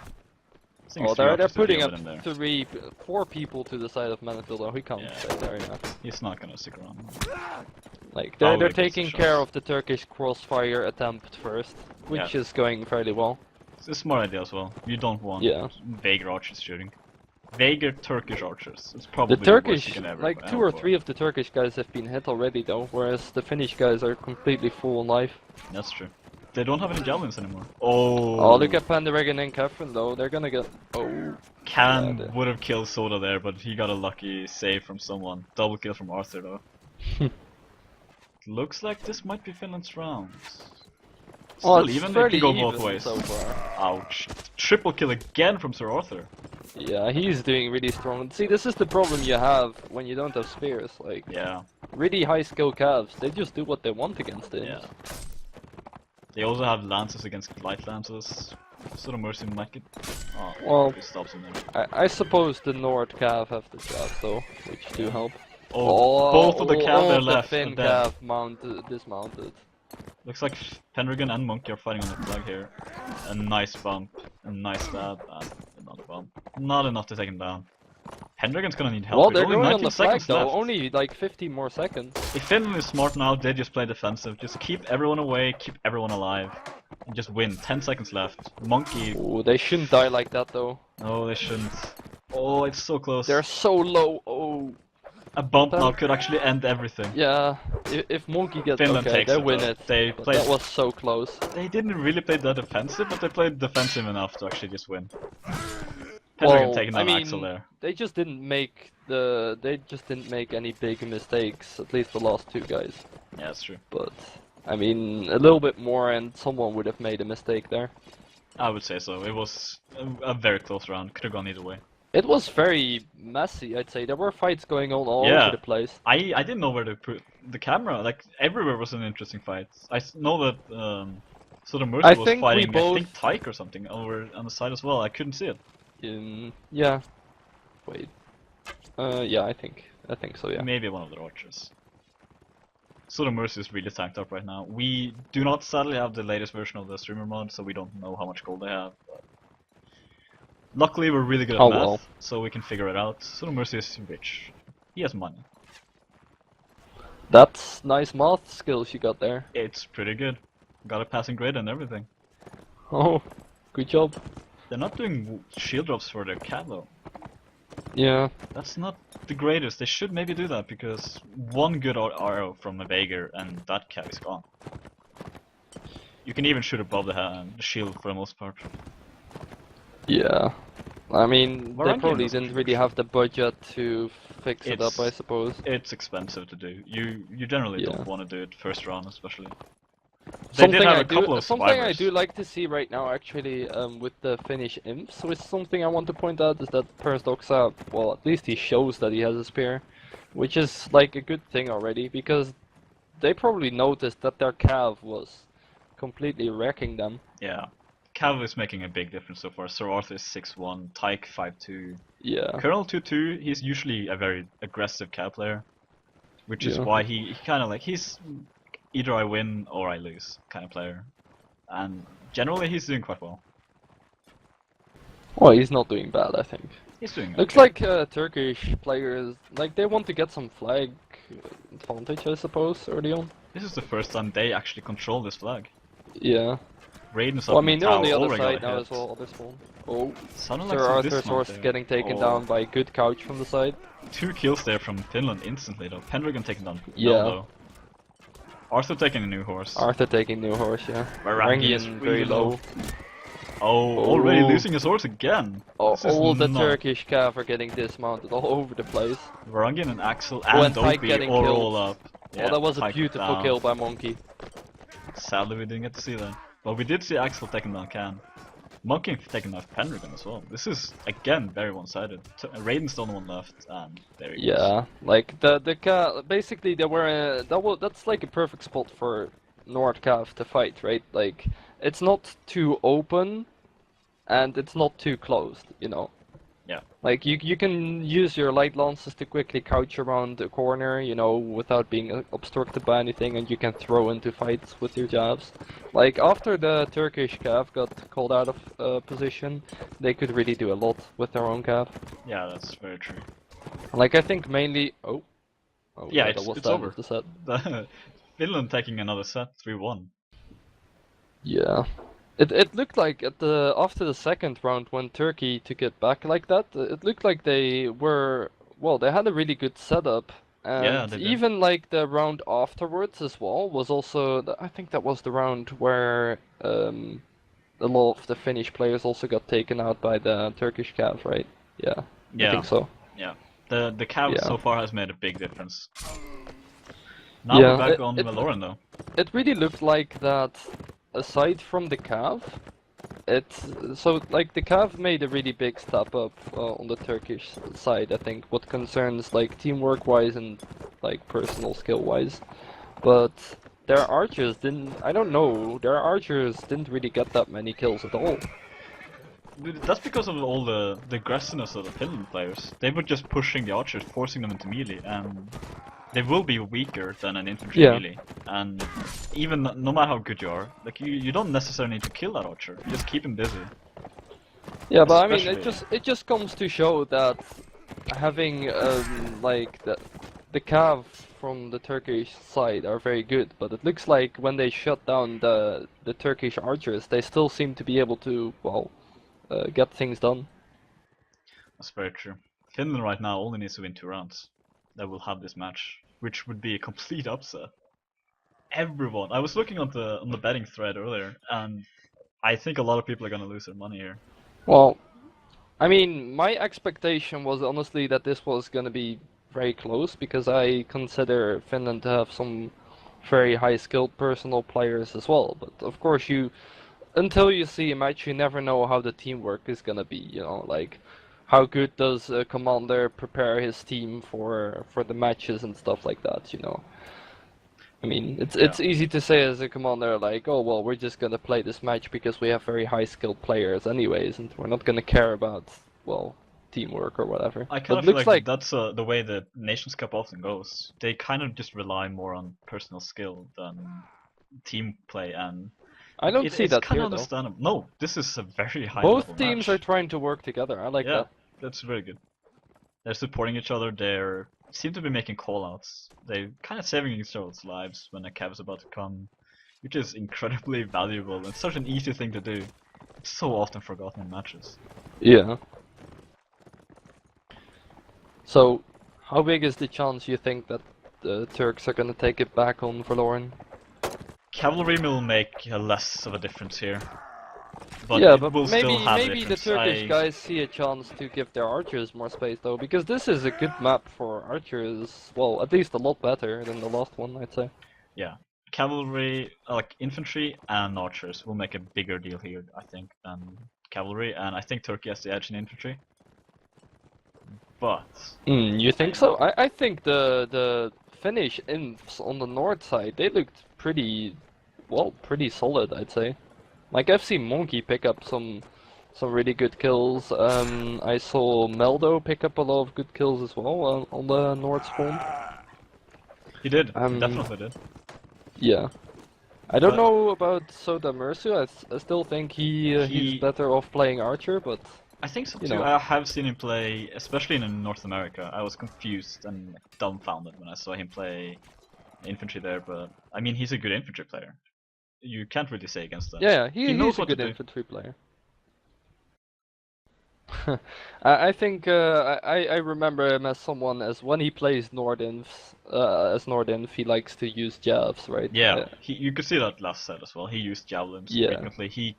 Setting Oh, 3 they're archers to putting deal up with him there. 4 people to the side of Manfield, though. He can't Yeah. stay there, yeah. He's not gonna stick around. Like, Probably they're gets the taking care shots. of the Turkish crossfire attempt first, which Yeah. is going fairly well. It's a smart idea as well. You don't want Yeah. Vagar archers shooting. Vagar Turkish archers. It's probably The the worst you Turkish, can ever like, hope 2 or for. 3 of the Turkish guys have been hit already, though, whereas the Finnish guys are completely full on life. That's true. They don't have any javelins anymore. Oh. Oh, look at Pandaregan and Catherine, though. They're gonna get... Oh. Can Yeah, would have killed Soda there, but he got a lucky save from someone. Double kill from Arthur though. Looks like this might be Finland's round. Oh, Still it's even, it fairly could go both even ways. so far. Ouch. Triple kill again from Sir Arthur. Yeah, he's doing really strong. See, this is the problem you have when you don't have spears. Like, Yeah. really high skill calves, they just do what they want against it. Yeah. They also have lances against light lances. Sort of mercy might get. Oh, Well, he stops him there. I suppose the Nord cav have the jab though, which do help. Oh, both of the cav there the left. Finn are dead. cav dismounted. Looks like Pendragon and Monkey are fighting on the flag here. A nice bump, a nice stab, and another bump. Not enough to take him down. Pendragon's gonna need help. Well, There's they're only going on 19 the flag seconds though, left. only like 15 more seconds. If Finland is smart now, they just play defensive. Just keep everyone away, keep everyone alive. And just win. 10 seconds left. Monkey. Oh, they shouldn't die like that though. No, they shouldn't. Oh, it's so close. They're so low. Oh. A bump now could actually end everything. Yeah, if Monkey gets Finland okay, takes they it, win though. it. They But played. that was so close. They didn't really play that defensive, but they played defensive enough to actually just win. Pendragon taking I on mean, Axel there. they just didn't make any big mistakes. At least the last 2 guys. Yeah, that's true. But I mean, a little bit more and someone would have made a mistake there. I would say so. It was a very close round. Could have gone either way. It was very messy, I'd say. There were fights going on all over Yeah, the place. I didn't know where to put the camera. Like everywhere was an interesting fight. Know that sort of Mercy I was think we fighting, I both... think Tyke or something over on the side as well. I couldn't see it. Yeah. Wait. Yeah, I think so, yeah. Maybe one of the archers. Sort of Mercy is really tanked up right now. We do not sadly have the latest version of the streamer mod, so we don't know how much gold they have. But luckily, we're really good at Oh, math, well. so we can figure it out. Sort of Mercy is rich. He has money. That's nice math skills you got there. It's pretty good. Got a passing grade and everything. Oh, good job. They're not doing shield drops for their cav though. Yeah. That's not the greatest. They should maybe do that because one good arrow from a Vager and that cav is gone. You can even shoot above the shield for the most part. Yeah. I mean, they Varangian probably doesn't didn't do really shit. have the budget to fix it up, I suppose. It's expensive to do. You generally Yeah. don't want to do it first round, especially. They Something did have I a couple do, of something I survivors. do like to see right now, actually, with the Finnish imps, which something I want to point out is that Paradoxa, well, at least he shows that he has a spear, which is like a good thing already, because they probably noticed that their cav was completely wrecking them. Yeah. Cav is making a big difference so far. Sir Arthur is 6-1, Tyke 5-2. Yeah. Colonel 2-2, he's usually a very aggressive cav player. Which is Yeah. why he kind of like, he's either I win or I lose kind of player. And generally he's doing quite well. Well, he's not doing bad, I think. He's doing Looks okay. like Turkish players, like they want to get some flag advantage, I suppose, early on. This is the first time they actually control this flag. Yeah. Raiden's Well, up I in mean, the they're tower, on the other already side got a now hit. as well, other spawn. Oh, Sounded like Sir some Arthur's dismount horse there. getting taken Oh. down by a good couch from the side. 2 kills there from Finland instantly though. Pendragon taking down Yeah. though. Arthur taking a new horse. Arthur taking new horse, yeah. Varangian is Varangian really very low. Oh, already Oh. losing his horse again. Oh, This is all the not- Turkish cav are getting dismounted all over the place. Varangian and Axel Oh, and and Tyke Dopey getting all killed. roll up. Oh, that was a Tyke beautiful down. kill by Monkey. Sadly, we didn't get to see that. But we did see Axel taking down Can. Monkey taking down Pendragon as well. This is, again, very one-sided. Raiden's the only one left, and there he goes. Yeah, like basically they were that's like a perfect spot for Nord Cav to fight, right? Like it's not too open, and it's not too closed, you know. Yeah. Like you can use your light lances to quickly crouch around the corner, you know, without being obstructed by anything, and you can throw into fights with your jabs. Like after the Turkish cav got called out of position, they could really do a lot with their own cav. Yeah, that's very true. Like I think mainly. Oh. Yeah, that was it's the end over. of the set. Finland taking another set, 3-1. Yeah. It looked like after the second round when Turkey took it back like that, it looked like they were, well, they had a really good setup, Yeah, and they did. even like the round afterwards as well was also I think that was the round where a lot of the Finnish players also got taken out by the Turkish cav, right? Yeah. Yeah. I think so. Yeah. The cav Yeah. so far has made a big difference. Now Yeah, we're back on Valoran though. It really looked like that, aside from the cav, so like the cav made a really big step up on the Turkish side, I think, what concerns like teamwork wise and like personal skill wise, but their archers I don't know, their archers didn't really get that many kills at all. That's because of all the aggressiveness of the Finland players. They were just pushing the archers, forcing them into melee, and they will be weaker than an infantry melee. And even no matter how good you are, like you don't necessarily need to kill that archer. You just keep him busy. Yeah, but I mean, Especially- it just comes to show that having like the cav from the Turkish side are very good, but it looks like when they shut down the Turkish archers, they still seem to be able to, well, get things done. That's very true. Finland right now only needs to win 2 rounds. That will have this match, which would be a complete upset. Everyone. I was looking on the betting thread earlier, and I think a lot of people are gonna lose their money here. Well, I mean, my expectation was honestly that this was gonna be very close because I consider Finland to have some very high skilled personal players as well. But of course, until you see a match, you never know how the teamwork is gonna be. You know, like how good does a commander prepare his team for the matches and stuff like that. You know. I mean, it's easy to say as a commander, like, oh well, we're just gonna play this match because we have very high skilled players anyways, and we're not gonna care about, well, teamwork or whatever. I kind But of feel looks like like that's the way the Nations Cup often goes. They kind of just rely more on personal skill than team play, and I don't see it's that kind of here though. understandable. No, this is a very high level Both teams are match. trying to work together. I like Yeah, that. that's very good. They're supporting each other. They seem to be making callouts. They're kind of saving each other's lives when a cab is about to come, which is incredibly valuable and such an easy thing to do. It's so often forgotten in matches. Yeah. So, how big is the chance you think that the Turks are gonna take it back on Valoran? Cavalry will make less of a difference here, but Yeah, it but will still have a maybe the difference. Turkish guys see a chance to give their archers more space though, because this is a good map for archers. Well, at least a lot better than the last one, I'd say. Yeah, cavalry, like infantry and archers, will make a bigger deal here, I think, than cavalry, and I think Turkey has the edge in infantry. But You think so? I think the Finnish imps on the north side, they looked pretty, well, pretty solid, I'd say. Like I've seen Monkey pick up some really good kills. I saw Meldo pick up a lot of good kills as well on the north spawn. he did, he Um, definitely did. yeah. I don't But know about Soda Mersu. I still think he's he, better off playing Archer, but I think so you too. know. I have seen him play, especially in North America. I was confused and like, dumbfounded when I saw him play infantry there, but I mean, he's a good infantry player. You can't really say against that. Yeah, He knows he's a what to good do. infantry player. I think I remember him as someone as when he plays Nordinf as Nordinf he likes to use jabs, right? Yeah, you could see that last set as well. He used javelins Yeah. frequently. He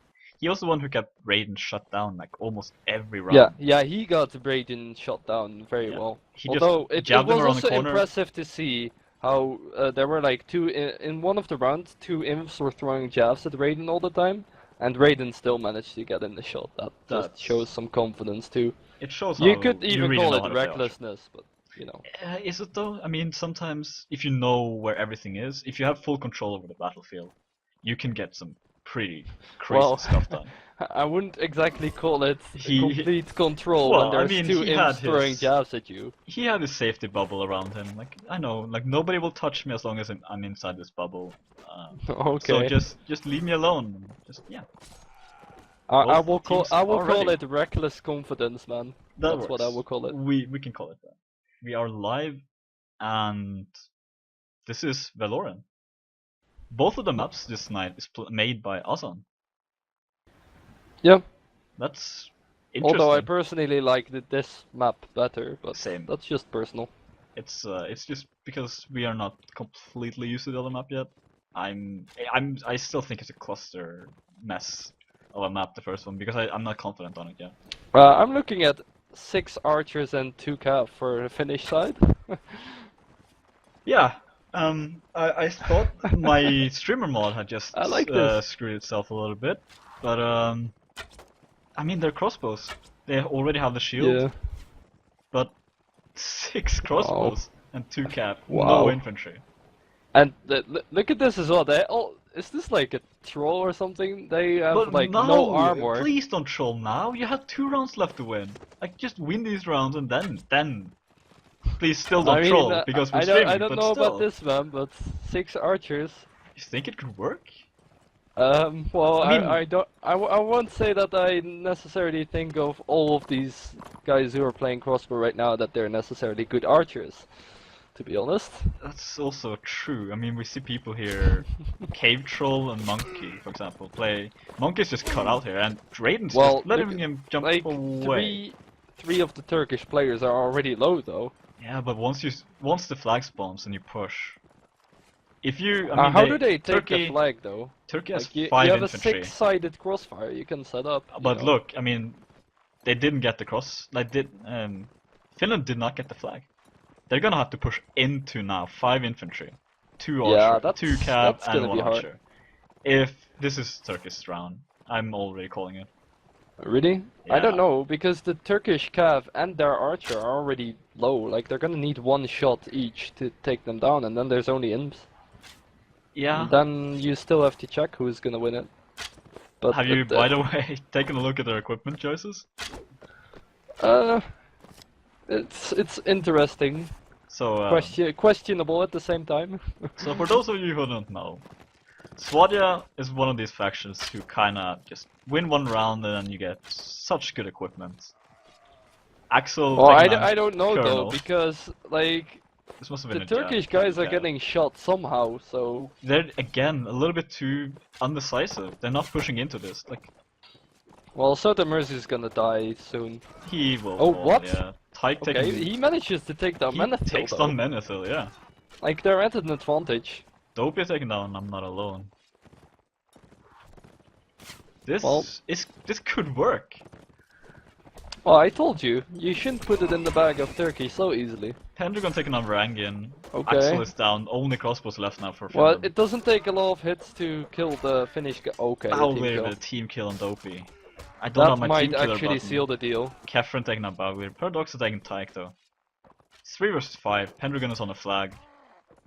was the one who kept Raiden shut down like almost every Yeah, round. yeah, he got Braden shot down very Yeah, well. he just Although it jabbed him was around the also corner. impressive to see how there were like two in one of the rounds, two imps were throwing jabs at Raiden all the time, and Raiden still managed to get in the shot. That just shows That's some confidence too. it shows You how could you even really call know it how to play Archer. recklessness, but you know. Is it though? I mean, sometimes if you know where everything is, if you have full control over the battlefield, you can get some pretty crazy Well, stuff done. I wouldn't exactly call it He complete control when well, I there's mean, two imps throwing jabs at you. he had his safety bubble around him. Like I know, like nobody will touch me as long as I'm inside this bubble. So Okay. just leave me alone. Just yeah. Both teams I will are call ready. it reckless confidence, man. That That's what I works. will call it. We can call it that. We are live, and this is Valoran. Both of the maps this night is made by Azan. Yeah. That's Although I interesting. personally like this map better, but Same. that's just personal. It's just because we are not completely used to the other map yet. I still think it's a cluster mess of a map, the first one, because I'm not confident on it yet. I'm looking at 6 archers and 2 cav for the Finnish side. Yeah, I thought my streamer mod had just I like this. screwed itself a little bit, but I mean they're crossbows. They already have the shield, Yeah. but 6 Wow. crossbows and 2 cap, no Wow. infantry. And look at this as well. They all is this like a troll or something? They have But like no no, armor. please don't troll now. You have 2 rounds left to win. Like just win these rounds and then please still don't I mean, troll because we're I streaming. don't But know about still, this man, but 6 archers. you think it could work? Well, I mean, I don't, I won't say that I necessarily think of all of these guys who are playing crossbow right now that they're necessarily good archers, to be honest. that's also true. I mean, we see people here, Cave Troll and Monkey, for example, play. Monkey's just cut out here, and Raiden's Well, just letting him jump like away. three of the Turkish players are already low though. Yeah, but once the flag spawns and you push, if you, I mean, How do they take Turkey the flag though? Turkey has Like you 5 have a infantry. 6-sided crossfire you can set up. You But know. look, I mean, they didn't get the cross. Finland did not get the flag. They're gonna have to push into now 5 infantry. 2 Yeah, archer, 2 cav, that's and gonna 1 be hard. archer. If this is Turkish round, I'm already calling it. Really? I don't Yeah. know, because the Turkish cav and their archer are already low. Like, they're gonna need one shot each to take them down, and then there's only imps. Yeah. And then you still have to check who's gonna win it. But Have you, by the way, taken a look at their equipment choices? uh, it's interesting. So, Questionable at the same time. so for those of you who don't know, Swadia is one of these factions who kinda just win one round and then you get such good equipment. Axel Well, taking down I don't know though, Colonel. because like This must have the been a Turkish jab. guys are getting shot somehow, so They're again a little bit too undecisive. They're not pushing into this. Like well, Soda Mercy's gonna die soon. he will Oh, fall. what? Yeah, Tyke Okay, taking. he manages to take down He Menethil takes though. down Menethil. Yeah. Like they're at an advantage. Dopey taken down. I'm not alone. This Well- this could work. Well, I told you, you shouldn't put it in the bag of Turkey so easily. Pendragon taking on Varangian. Okay. Axel is down. Only crossbows left now for Well, Finland. it doesn't take a lot of hits to kill the Finnish guy. Okay, a team Bowler kill. with a team kill on Dopey. I don't have That my team might killer actually button. seal the deal. Kefren taking out Bowler. Paradox is taking Tyke though. It's 3 versus 5. Pendragon is on the flag.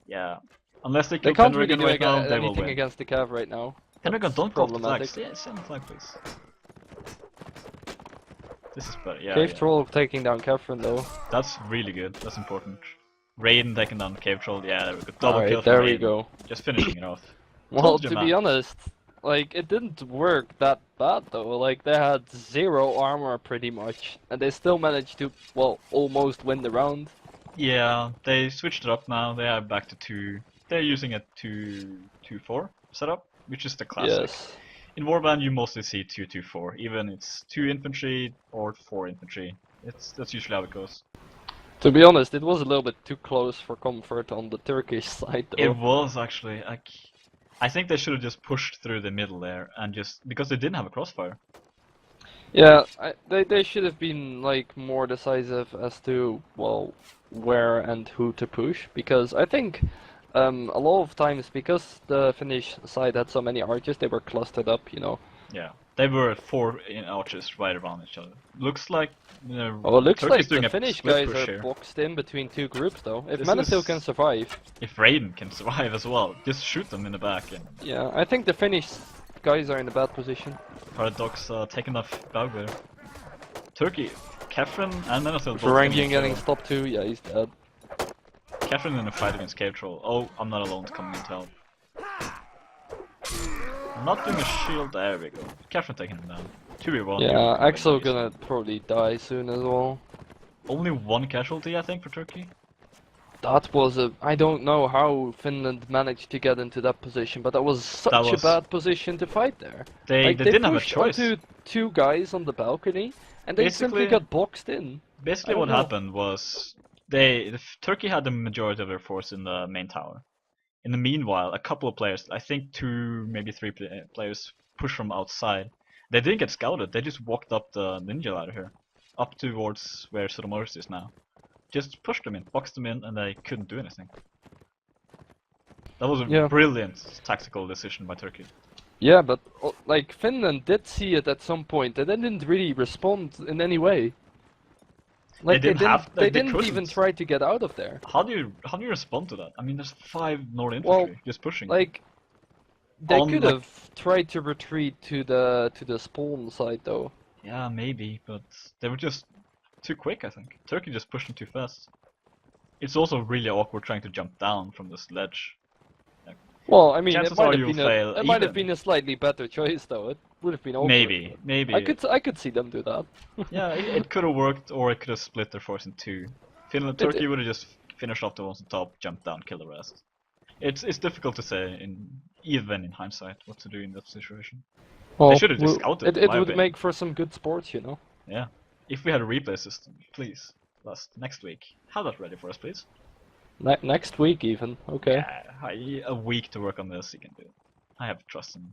Yeah. Unless they kill They can't really Pendragon do right now, they will anything win. against the Cav right now. Pendragon, That's don't go off the flag. problematic. Stay on the flag, please. This is better. Yeah, Cave yeah. Troll taking down Kefren though. That's really good. That's important. Raiden taking down Cave Troll. Yeah, there we go. Double Alright, kill from there we Raiden. go. Just finishing it off. Well, Told you, to man. be honest, like, it didn't work that bad though. Like, they had 0 armor pretty much, and they still managed to, well, almost win the round. Yeah, they switched it up now. They are back to 2. They're using a 2-2-4 setup, which is the classic. Yes. In Warband, you mostly see 2-2-4. Even it's 2 infantry or 4 infantry. That's usually how it goes. To be honest, it was a little bit too close for comfort on the Turkish side though. It was actually like, I think they should have just pushed through the middle there and just because they didn't have a crossfire. Yeah, they should have been like more decisive as to, well, where and who to push, because I think a lot of times, because the Finnish side had so many archers, they were clustered up, you know. Yeah, they were 4 archers right around each other. Looks like Oh, it looks Turkey's like doing the a Finnish split guys push are here. boxed in between 2 groups though. If This Menethil is- can survive. If Raiden can survive as well, just shoot them in the back. And Yeah, I think the Finnish guys are in a bad position. Paradox taking off Bagwir. Turkey, Kefren and Menethil both Varangian getting killed. stopped too, yeah, he's dead. Kefren in a fight against Cave Troll. Oh, I'm not alone coming in to help. I'm not doing a shield, there we go. Kefren taking him down. 2v1. Yeah, Axel gonna probably die soon as well. Only 1 casualty, I think, for Turkey. That was a... I don't know how Finland managed to get into that position, but that was such That a was- bad position to fight there. They Like, didn't have a pushed choice. onto 2 guys on the balcony, and they simply Basically- got boxed in. Basically, I don't what know. happened was Turkey had the majority of their force in the main tower. In the meanwhile, a couple of players, I think 2, maybe 3 players, pushed from outside. They didn't get scouted. They just walked up the ninja ladder here, up towards where Sodomorus is now. Just pushed them in, boxed them in, and they couldn't do anything. That was a Yeah. brilliant tactical decision by Turkey. Yeah, but like Finland did see it at some point, and they didn't really respond in any way. Like didn't have- they they didn't even couldn't. try to get out of there. How do you respond to that? I mean, there's 5 Nord Well, infantry just pushing. Like they On, could like- have tried to retreat to the spawn side though. Yeah, maybe, but they were just too quick, I think. Turkey just pushed them too fast. It's also really awkward trying to jump down from this ledge. Well, I mean, Chances it might are have you'll been fail it might have even. been a slightly better choice though. It would have been awkward. Maybe. I could see them do that. Yeah, it could have worked, or it could have split their force in 2. Finland, Turkey would have just finished off the ones on top, jumped down, killed the rest. It's difficult to say, even in hindsight, what to do in that situation. Well, should have just scouted, It, in it my would opinion. make for some good sports, you know. Yeah. If we had a replay system, please, next week, have that ready for us, please. Next week even. Okay. Yeah, a week to work on this, you can do it. I have trust in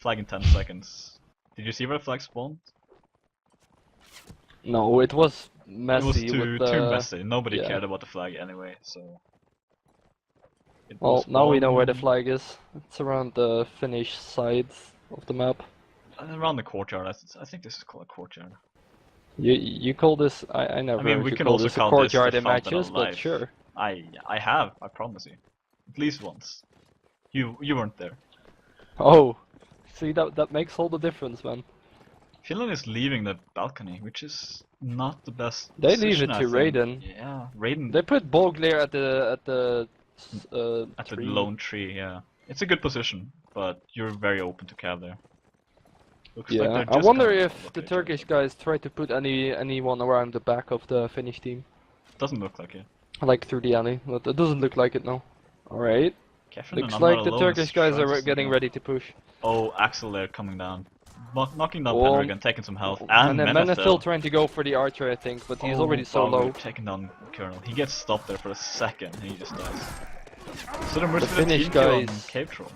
flag in 10 seconds. Did you see where flag spawned? No, it was messy It was with the... too messy. Nobody yeah. cared about the flag anyway, so It will Well, now we know where the spawn flag is. It's around the Finnish sides of the map. around the courtyard. I think this is called a courtyard. You call this? I never I mean, heard we you can call also this a count this the courtyard in fountain matches, of but life. sure. I have, I promise you. At least once. You weren't there. Oh, see that makes all the difference, man. Finland is leaving the balcony, which is not the best They leave position, it I to think. Raiden. Yeah, Raiden They put Boglir at the at the tree. lone tree, yeah. It's a good position, but you're very open to cav there. Looks like Yeah, they're I just wonder gonna if look the at each other. Turkish guys try to put anyone around the back of the Finnish team, Doesn't look like it. like through the alley. But it doesn't look like it now. All right. Kefren and Looks I'm not like the alone is Turkish guys trying to are sneak getting up. ready to push. Oh, Axel there coming down. Knocking down Oh, Pendragon, taking some health, and then Menethil. Menethil trying to go for the archer, I think, but he's already so Bogler low. taking down Colonel. He gets stopped there for a second and he just dies. So the The Mercy Finnish team kill on guys- Cave Troll.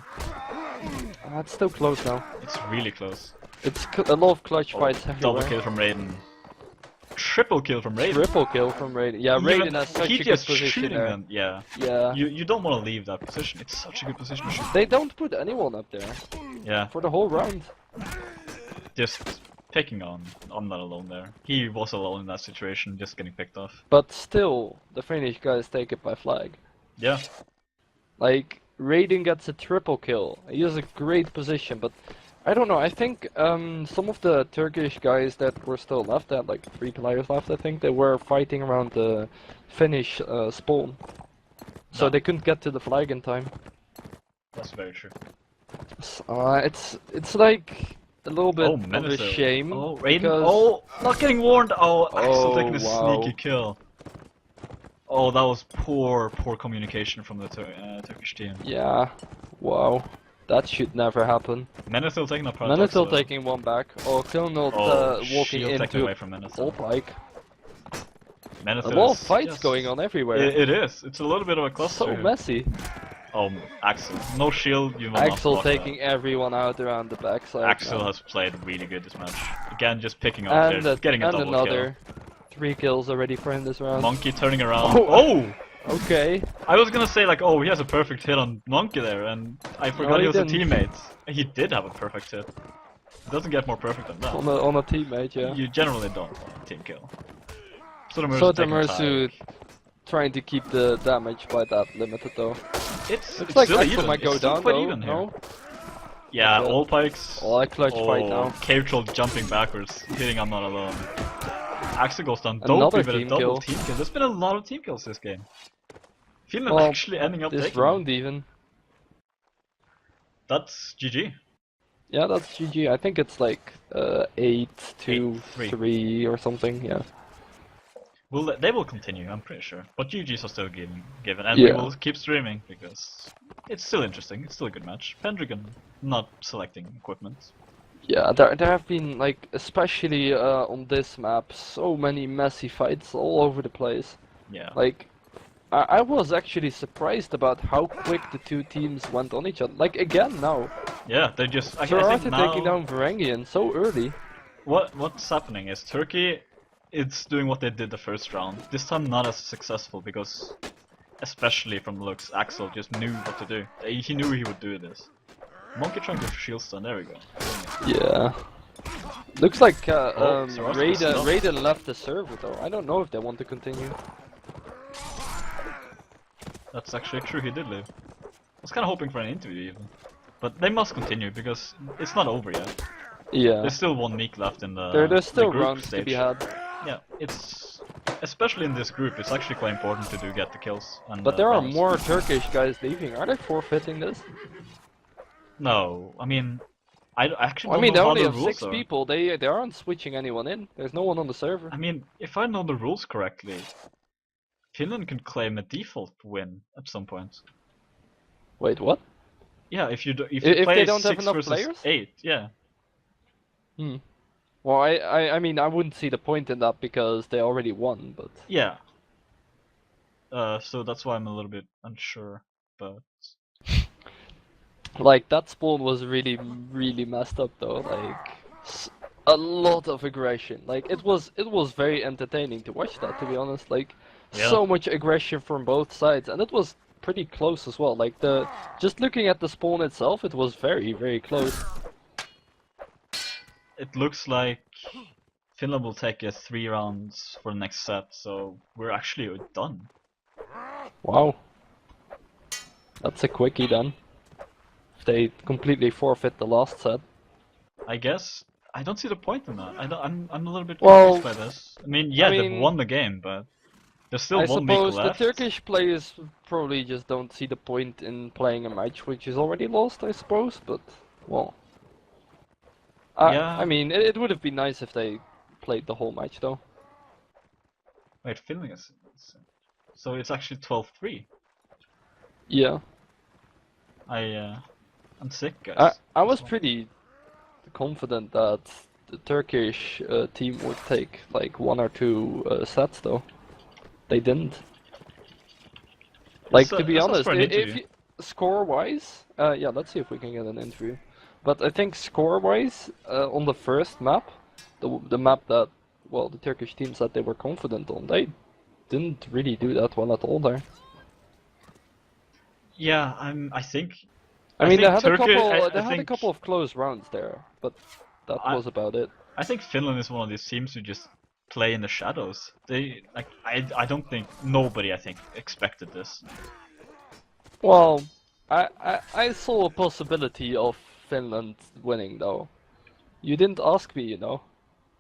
It's still close now. It's really close. It's a lot of clutch fights Double everywhere. kill from Raiden. Triple kill from Raiden. Triple kill from Raiden. Yeah, Raiden has such he a good just position shooting there. them. Yeah. Yeah. You don't want to leave that position. It's such a good position to shoot. They don't put anyone up there Yeah. for the whole round. Just picking on. I'm not alone there. He was alone in that situation, just getting picked off. But still, the Finnish guys take it by flag. Yeah. Like, Raiden gets a triple kill. He has a great position, but I don't know. I think some of the Turkish guys that were still left, they had like 3 players left, I think, they were fighting around the Finnish spawn. So No. they couldn't get to the flag in time. That's very true. It's like a little bit Oh, of a Menethil. shame. Oh, Raiden. because- Oh, not getting warned. Oh, Axel Oh, taking a wow. sneaky kill. Oh, that was poor communication from the Turkish team. Yeah, wow. That should never happen. Menethil taking a paradox. Menethil though. taking one back. Oh, Kilnot Oh, walking shield taken into away from Menethil. all pike. A Menethil lot of is fights just- going on everywhere. It is. It's a little bit of a cluster. So messy. Oh, Axel. No shield. You will Axel not block taking everyone out around the backside. that. Axel now. has played really good this match. Again, just picking up and there, getting a and double another 3 kills already for him this kill. round. Monkey turning around. Oh. Oh! Okay. I was gonna say like, oh, he has a perfect hit on Monkey there, and I forgot he he was a didn't. teammate. He did have a perfect hit. It doesn't get more perfect than that. On a teammate, yeah. You generally don't team kill. Sotamersu trying to keep the damage by that limited though. It's Looks like still Axel even. might go It's still down quite though. even here. No? Yeah, Okay. all pikes. Oh, I clutch fight now. Cave Troll jumping backwards, hitting I'm not alone. Axel goes down. Don't Another give it a team double kill. team kill. There's been a lot of team kills this game. Finland Well, actually ending up This taking round it. even. That's GG. Yeah, that's GG. I think it's like 8-2-3 8-3. or something. Yeah. Well, they will continue, I'm pretty sure. But GGs are still given, and we Yeah. will keep streaming because it's still interesting. It's still a good match. Pendragon not selecting equipment. Yeah, there have been like, especially on this map, so many messy fights all over the place. Yeah. Like, I was actually surprised about how quick the two teams went on each other. Like again now, Yeah, they just. I Sarate think now. taking down Varangian so early. What's happening is Turkey, it's doing what they did the first round. This time not as successful because, especially from looks, Axel just knew what to do. He knew he would do this. Monkey trying to shield stun. There we go. Yeah. Looks like Sarate is not- Raiden left the server though. I don't know if they want to continue. That's actually true. He did leave. I was kind of hoping for an interview even, but they must continue because it's not over yet. Yeah. There's still 1 week left in the. There's the still group rounds stage. to be had. Yeah, it's especially in this group. It's actually quite important to get the kills. And, But there are rounds. more Turkish guys leaving. Are they forfeiting this? No, I mean, I actually I don't mean, they know how only the have rules 6 are. people. They aren't switching anyone in. There's no one on the server. I mean, if I know the rules correctly, Finland can claim a default win at some point. Wait, what? Yeah, if you if If play they don't have 6 enough versus players? 8, yeah. Hmm. Well, I mean, I wouldn't see the point in that because they already won, but... Yeah. So that's why I'm a little bit unsure, but Like, that spawn was really, really messed up though, like... A lot of aggression. Like, it was very entertaining to watch that, to be honest. Like, Yeah. so much aggression from both sides, and it was pretty close as well. Like just looking at the spawn itself, it was very, very close. It looks like Finland will take 3 rounds for the next set, so we're actually done. Wow. That's a quickie then. If they completely forfeit the last set. I guess I don't see the point in that. I'm a little bit Well, confused by this. I mean, yeah, they've won the game, but there's still I one week suppose the left. Turkish players probably just don't see the point in playing a match which is already lost, I suppose, but, well... Yeah. I mean, it would have been nice if they played the whole match, though. Wait, Finland is... So it's actually 12-3. Yeah. I'm sick, guys. I was pretty confident that the Turkish team would take like 1 or 2 sets, though. They didn't. Like, to be honest, if you, score-wise, yeah, let's see if we can get an interview. But I think score-wise, on the first map, the map that, well, the Turkish team said they were confident on, they didn't really do that well at all there. Yeah, I think. I mean, think they had a couple of close rounds there, but that was about it. I think Finland is one of these teams who just play in the shadows. They like I don't think nobody I think expected this. Well, I saw a possibility of Finland winning though. You didn't ask me, you know.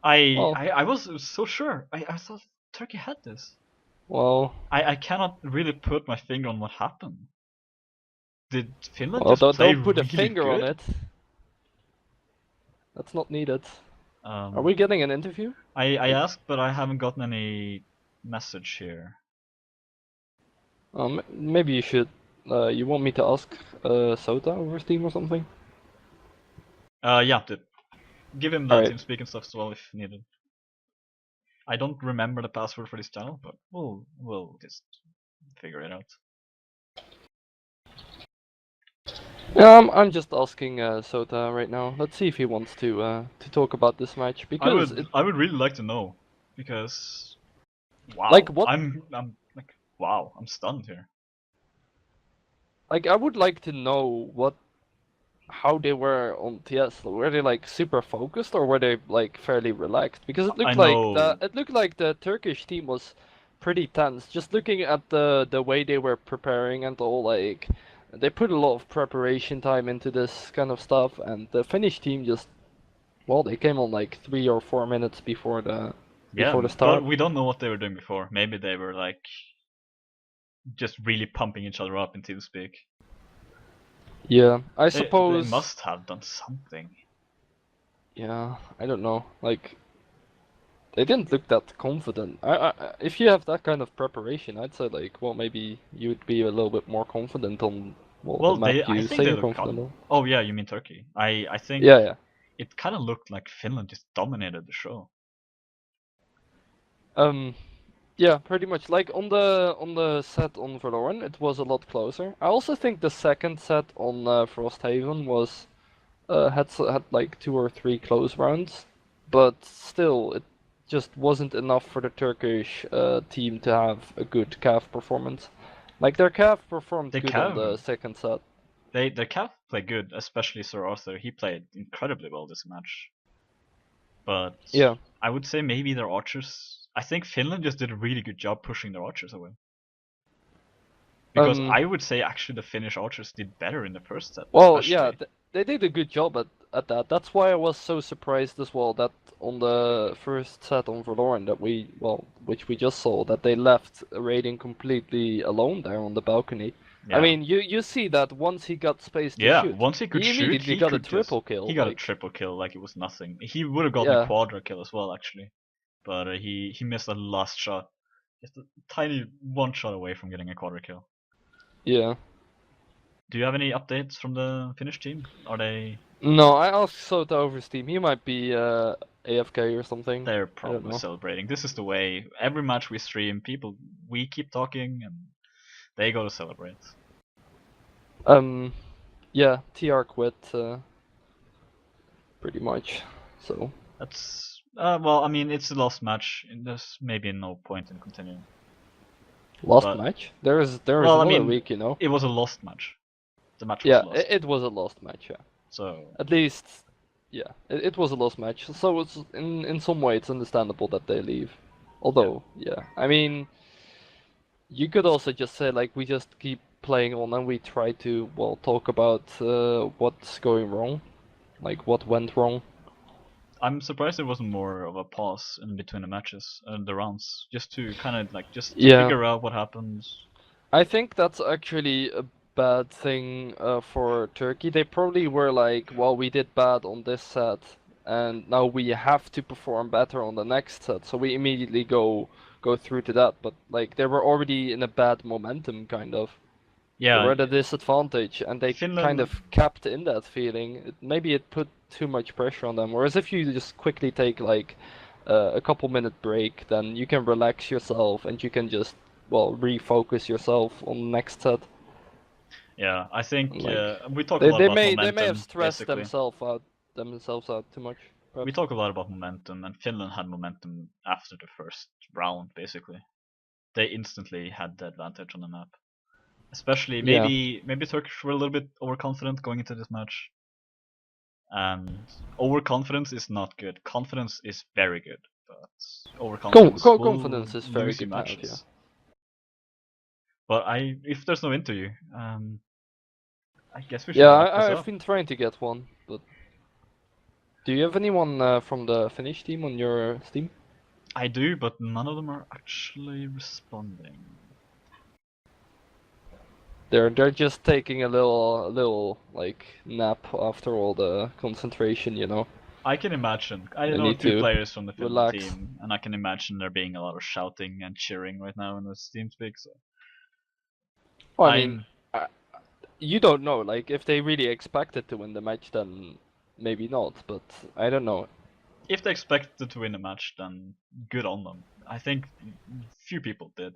I was so sure. I thought Turkey had this. Well, I cannot really put my finger on what happened. Did Finland well, just play don't put a really finger good? on it. That's not needed. Are we getting an interview? I asked, but I haven't gotten any message here. Maybe you should. You want me to ask Sota over Steam or something? Yeah, give him that Alright. team speaking stuff as well if needed. I don't remember the password for this channel, but we'll just figure it out. I'm just asking Sota right now. Let's see if he wants to talk about this match because I would really like to know because wow, like what I'm like wow, I'm stunned here. like I would like to know how they were on TS. Were they like super focused or were they like fairly relaxed? Because it looked like the Turkish team was pretty tense. Just looking at the way they were preparing and all, like they put a lot of preparation time into this kind of stuff, and the Finnish team just, well, they came on like 3 or 4 minutes before the start. But we don't know what they were doing before. Maybe they were like just really pumping each other up in TeamSpeak. Yeah, I suppose they must have done something. Yeah, I don't know. Like, they didn't look that confident. If you have that kind of preparation, I'd say like, well, maybe you'd be a little bit more confident on the map you say you're confident on. Oh yeah, you mean Turkey? I think yeah. It kind of looked like Finland just dominated the show. Yeah, pretty much. Like on the set on Valorant, it was a lot closer. I also think the second set on Frosthaven was had like 2 or 3 close rounds, but still it just wasn't enough for the Turkish team to have a good CAF performance. Like their CAF performed good on the second set. Their CAF played good, especially Sir Arthur. He played incredibly well this match. But yeah, I would say maybe their archers. I think Finland just did a really good job pushing their archers away. Because I would say actually the Finnish archers did better in the first set. Well, especially. yeah, they did a good job at that. That's why I was so surprised as well that on the first set on Valorant that which we just saw, that they left Raiden completely alone there on the balcony. Yeah. I mean, you see that once he got space to shoot. Yeah, once he could shoot, immediately got a triple kill. He got a triple kill like it was nothing. He would have gotten a quadra kill as well, actually. But he missed a last shot. Just a tiny one shot away from getting a quadra kill. Yeah. Do you have any updates from the Finnish team? Are they... No, I asked Sota over Steam. He might be AFK or something. They're probably celebrating. This is the way. Every match we stream, we keep talking and they go to celebrate. Yeah, TR quit, pretty much, so... That's... well, I mean, it's the last match. There's maybe no point in continuing. Lost But match? There is well, I another mean, week, you know. it was a lost match. The match was Yeah, lost. it was a lost match. Yeah, So at least, yeah, it was a lost match. So it's in some way it's understandable that they leave. Although, yeah, I mean, you could also just say like we just keep playing on and we try to well talk about what's going wrong, like what went wrong. I'm surprised there wasn't more of a pause in between the matches and the rounds, just to kind of like just Yeah, figure out what happens. I think that's actually a bad thing for Turkey. They probably were like, well, we did bad on this set, and now we have to perform better on the next set, so we immediately go through to that. But like they were already in a bad momentum, kind of. They Yeah, were at a disadvantage, and they kind Finland. of kept in that feeling. Maybe it put too much pressure on them. Whereas if you just quickly take like a couple minute break, then you can relax yourself and you can just well refocus yourself on the next set. Yeah, I think Like we talk a they lot they about may have momentum. stressed Basically, themselves out too much, we perhaps. talk a lot about momentum, and Finland had momentum after the first round. Basically, they instantly had the advantage on the map. Especially Yeah. maybe Turkish were a little bit overconfident going into this match. And overconfidence is not good. Confidence is very good, but overconfidence will Confidence is very lose you good to have, yeah. matches. But if there's no interview, I guess we should Yeah, wrap this I've up. been trying to get one, but do you have anyone from the Finnish team on your Steam? I do, but none of them are actually responding. They're just taking a little like nap after all the concentration, you know. I can imagine. I They know need two to players from the Finland relax. team, and I can imagine there being a lot of shouting and cheering right now in the Steam speak. So Well, I mean, I'm uh, you don't know. Like, if they really expected to win the match, then maybe not. But I don't know. if they expected to win the match, then good on them. I think few people did.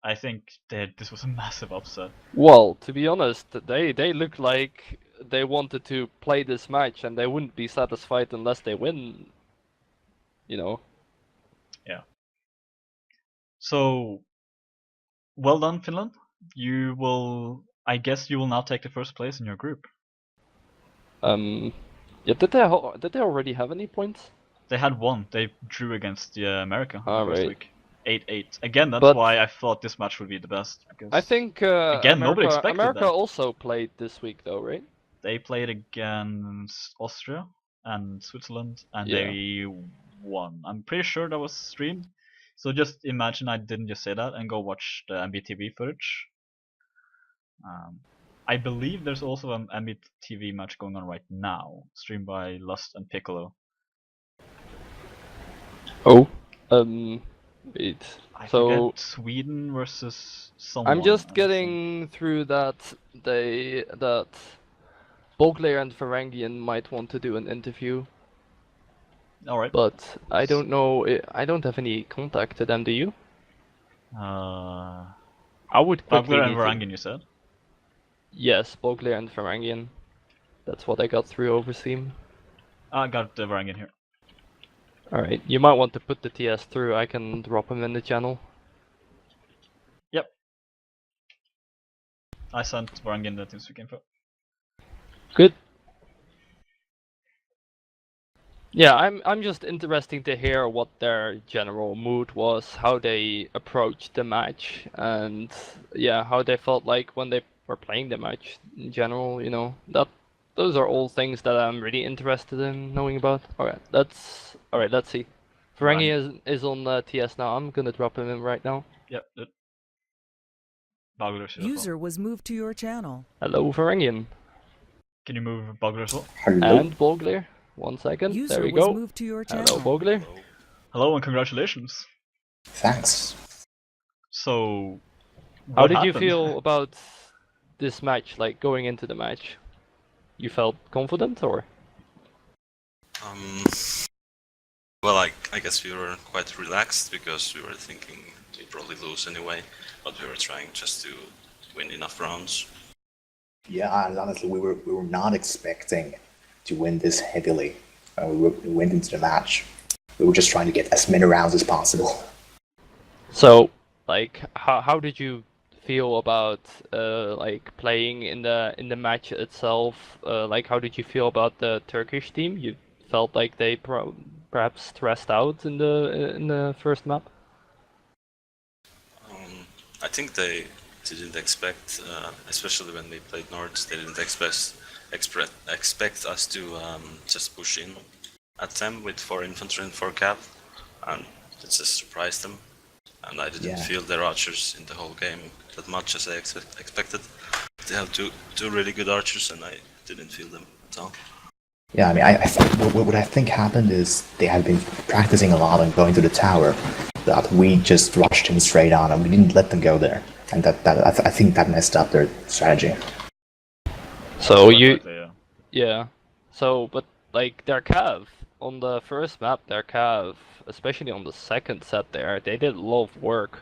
I think this was a massive upset. Well, to be honest, they look like they wanted to play this match, and they wouldn't be satisfied unless they win. You know. Yeah. So well done, Finland. You will. I guess you will now take the first place in your group. Um. Yeah. Did they already have any points? They had one. They drew against America in the All first right. week. 8-8. Again, that's But why I thought this match would be the best I because think again nobody expected America that. also played this week, though, right? They played against Austria and Switzerland, and Yeah. they won. I'm pretty sure that was streamed. So just imagine I didn't just say that and go watch the MBTV footage. Um, I believe there's also an MBTV match going on right now, streamed by Lust and Piccolo. Oh. Wait. I forget So Sweden versus I'm someone. just I think. getting through that Bogler and Varangian might want to do an interview, All right. but I don't know. I don't have any contact to them. Do you? Uh, I would quickly Bagler and need to. Varangian, you said. Yes, Bogler and Varangian. That's what I got through over Steam. I got the Varangian here. Alright, you might want to put the TS through. I can drop him in the channel. Yep. I sent Varangian the TeamSpeak info. Good. Yeah, I'm just interesting to hear what their general mood was, how they approached the match, and yeah, how they felt like when they were playing the match in general, you know. Those are all things that I'm really interested in knowing about. Alright, let's see. Ferengi is on TS now. I'm gonna drop him in right now. Yep. Bagler should as well. User was moved to your channel. Hello, Ferengian. Can you move Bagler as well? Hello. And Bogler. 1 second. User There we was go. moved to your channel. Hello, Bogler. Hello and congratulations. Thanks. So, How what did you happened? feel about this match, like going into the match? You felt confident or? Um, well, I guess we were quite relaxed because we were thinking we'd probably lose anyway, but we were trying just to win enough rounds. Yeah, and honestly, we were not expecting to win this heavily. We went into the match. We were just trying to get as many rounds as possible. So, like how did you feel about like playing in the match itself? Like how did you feel about the Turkish team? You felt like they perhaps stressed out in the first map? I think they didn't expect, especially when we played Nords, they didn't expect us to just push in at them with 4 infantry and 4 cav, and it just surprised them. And I didn't feel their archers in the whole game that much as I expected. They have two really good archers, and I didn't feel them at all. Yeah, I mean, what I think happened is they had been practicing a lot and going to the tower. That we just rushed him straight on, and we didn't let them go there, and I think that messed up their strategy. So you, Likely, yeah. So, but like their cav on the first map, their cav, especially on the second set there, they did a lot of work.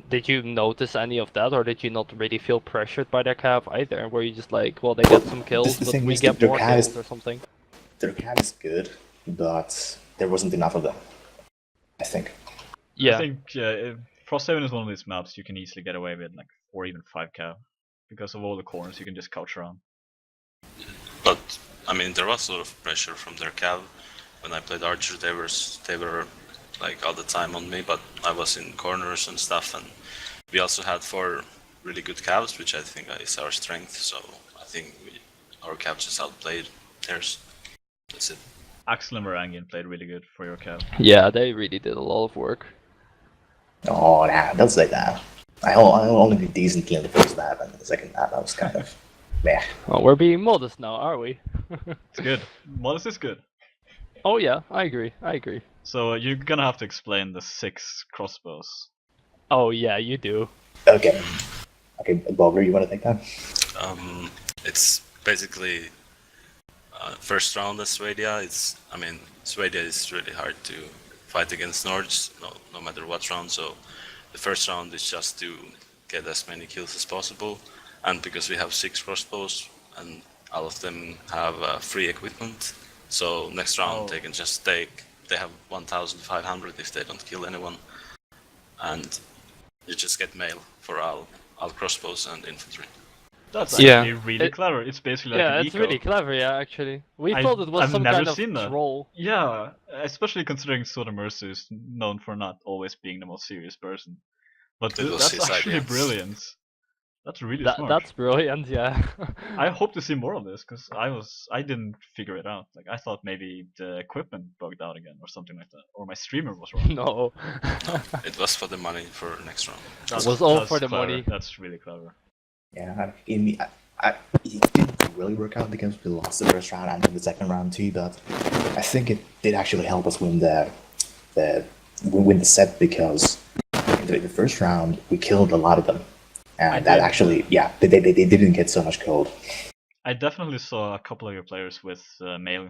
Did you notice any of that, or did you not really feel pressured by their cav either? Were you just like, well, they get some kills, The but thing we is, get their more cav kills or something? Their cav is good, but there wasn't enough of them, I think. Yeah. I think Frosthaven is one of these maps you can easily get away with like 4 even 5 cav because of all the corners you can just couch around. But I mean, there was a lot of pressure from their cav. When I played archer, they were like all the time on me, but I was in corners and stuff, and we also had 4 really good cavs, which I think is our strength. So I think our cav just outplayed theirs. That's it. Axel and Varangian played really good for your cav. Yeah, they really did a lot of work. Oh, nah, don't say that. I only did decently in the first map, and the second map I was kind of meh. Well, we're being modest now, are we? It's good. Modest is good. Oh yeah, I agree. I agree. So you're gonna have to explain the 6 crossbows. Oh yeah, you do. Okay, Bogler, you want to take that? It's basically first round as Swedia. I mean, Swedia is really hard to fight against Nords, no matter what round. So the first round is just to get as many kills as possible, and because we have 6 crossbows and all of them have free equipment, so next round they can just they have 1,500 if they don't kill anyone, and you just get mail for all crossbows and infantry. That's Yeah. actually really clever. It's basically like Yeah, an it's eco. really clever. Yeah, actually, we thought it was I've some never kind of seen that. troll. Yeah, especially considering Soda Mercy is known for not always being the most serious person. But It was that's his actually idea. brilliant. That's really smart. That's brilliant. Yeah. I hope to see more of this because I didn't figure it out. Like I thought maybe the equipment bugged out again or something like that, or my streamer was wrong. No. It was for the money for next round. It was all That's for the clever. money. That's really clever. Yeah, it didn't really work out because we lost the first round and then the second round too. But I think it did actually help us win the set because in the first round we killed a lot of them, and that actually they didn't get so much gold. I definitely saw a couple of your players with mail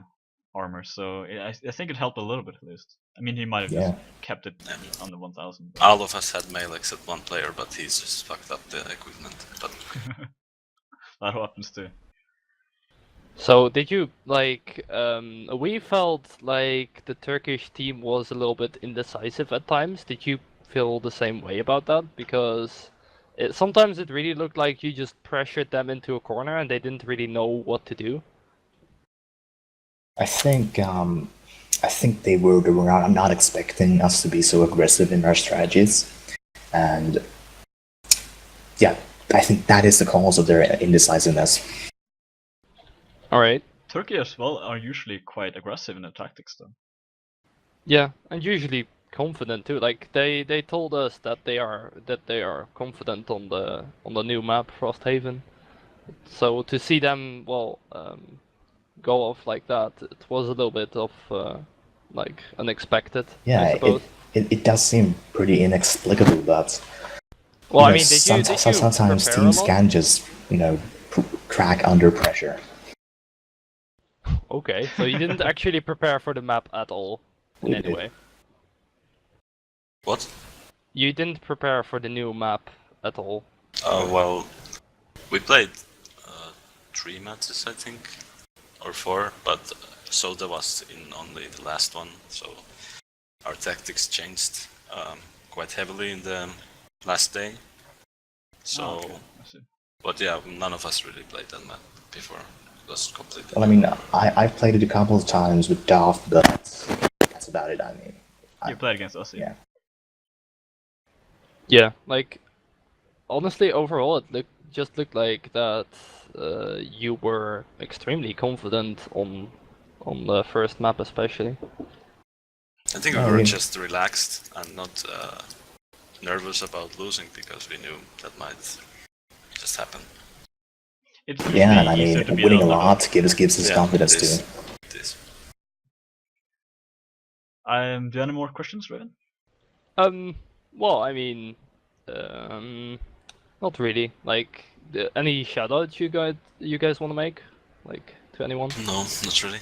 armor, so I think it helped a little bit at least. I mean, he might have just kept it on the 1,000. But... All of us had mail except one player, but he's just fucked up the equipment. But that happens too. So did you like? We felt like the Turkish team was a little bit indecisive at times. Did you feel the same way about that? Because sometimes it really looked like you just pressured them into a corner and they didn't really know what to do. I think they were not expecting us to be so aggressive in our strategies, and yeah, I think that is the cause of their indecisiveness. All right. Turkey as well are usually quite aggressive in their tactics, though. Yeah, and usually confident too. Like they told us that they are confident on the new map Frosthaven. So to see them go off like that, it was a little bit of like unexpected. Yeah, I suppose. It does seem pretty inexplicable, but Well, I mean, sometimes teams can just crack under pressure. Okay, so you didn't actually prepare for the map at all in any way. what? You didn't prepare for the new map at all. Well, we played 3 matches, I think, or 4, but Soda was in only the last one, so our tactics changed quite heavily in the last day. So, Oh, okay. I see. but yeah, none of us really played that map before. It was completely. Well, I mean, I've played it a couple of times with Daft, but that's about it. I mean, You played against us, yeah. Yeah, like honestly, overall, it just looked like that you were extremely confident on the first map, especially. I think we Oh, were yeah. just relaxed and not nervous about losing because we knew that might just happen. It's usually Yeah, and I easier mean, to be winning a the underdog. lot gives us confidence it is. too. It is. Do you have any more questions, Raven? Well, I mean, not really. Like, any shoutouts you guys want to make, like to anyone? No, not really.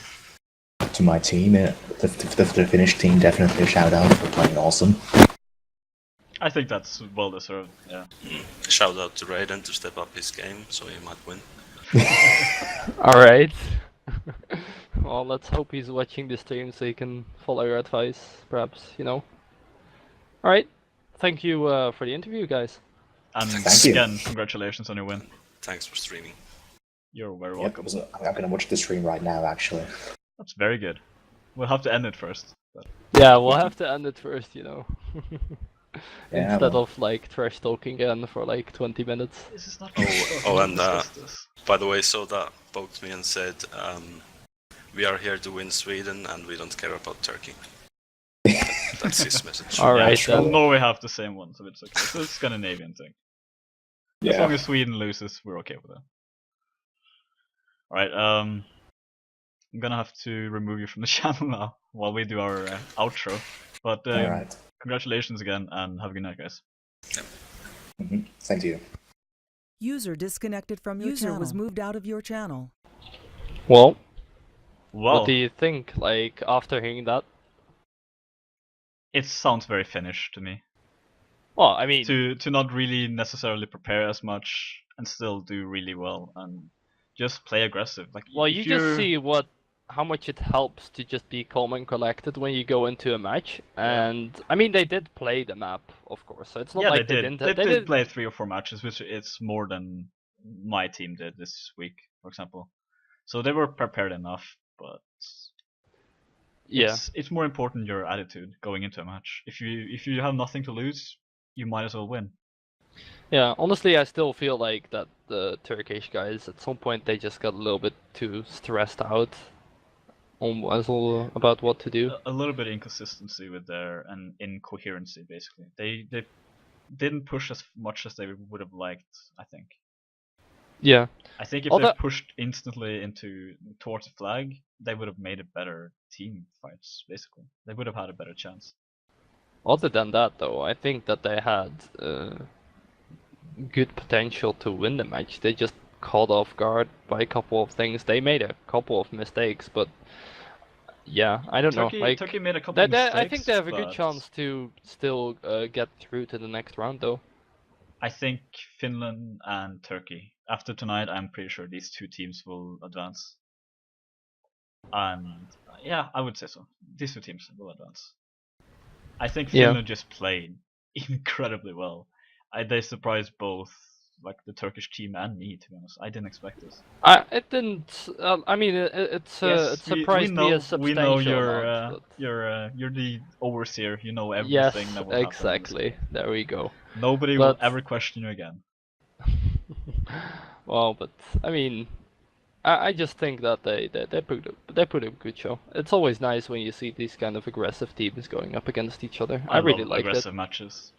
To my team, the Finnish team, definitely a shout out for playing awesome. I think that's well deserved. Yeah. Shout out to Raiden to step up his game so he might win. All right. Well, let's hope he's watching the stream so he can follow your advice, perhaps. You know. All right. Thank you for the interview, guys. And Thanks. again, congratulations on your win. Thanks for streaming. You're very Yep, welcome. I'm gonna watch the stream right now, actually. That's very good. We'll have to end it first. But Yeah, we'll have to end it first, you know. Yeah, Instead well. of like trash talking again for like 20 minutes. this is not. And discuss this. by the way, Soda poked me and said, "We are here to win Sweden, and we don't care about Turkey." That's his message. All right, well, then. Norway have the same one, so it's okay. It's a Scandinavian thing. As long Yeah. as Sweden loses, we're okay with that. Alright, I'm gonna have to remove you from the channel now while we do our outro. But Alright. congratulations again, and have a good night, guys. Thank you. User disconnected from your channel. User was moved out of your channel. Well, Well, what do you think, like, after hearing that? it sounds very Finnish to me. Well, I mean, To not really necessarily prepare as much and still do really well and just play aggressive. Like, well, if you you're... just see how much it helps to just be calm and collected when you go into a match. Yeah. And I mean, they did play the map, of course. So it's not Yeah, like they they did. didn't. They did play 3 or 4 matches, which is more than my team did this week, for example. So they were prepared enough, but Yeah. it's more important your attitude going into a match. If you have nothing to lose, you might as well win. Yeah, honestly, I still feel like that the Turkish guys, at some point, they just got a little bit too stressed out about what to do. A little bit of inconsistency with their and incoherency, basically. They didn't push as much as they would have liked, I think. Yeah. I think if Although- they pushed instantly towards the flag, they would have made a better team fights, basically. They would have had a better chance. Other than that, though, I think that they had good potential to win the match. They just caught off guard by a couple of things. They made a couple of mistakes, but yeah, I don't know. Like, Turkey made a couple of mistakes. I think they have a good but chance to still get through to the next round, though. I think Finland and Turkey. After tonight, I'm pretty sure these two teams will advance. And yeah, I would say so. These two teams will advance. I think Yeah. Finland just played incredibly well. They surprised both like the Turkish team and me, to be honest. I didn't expect this. It didn't. I mean, it Yes, surprised me a substantial we know you're amount. you're the overseer. You know everything Yes, that will happen. exactly. There we go. Nobody will But- ever question you again. Well, but I mean, I just think that they put a good show. It's always nice when you see these kind of aggressive teams going up against each other. I really love like it. aggressive matches.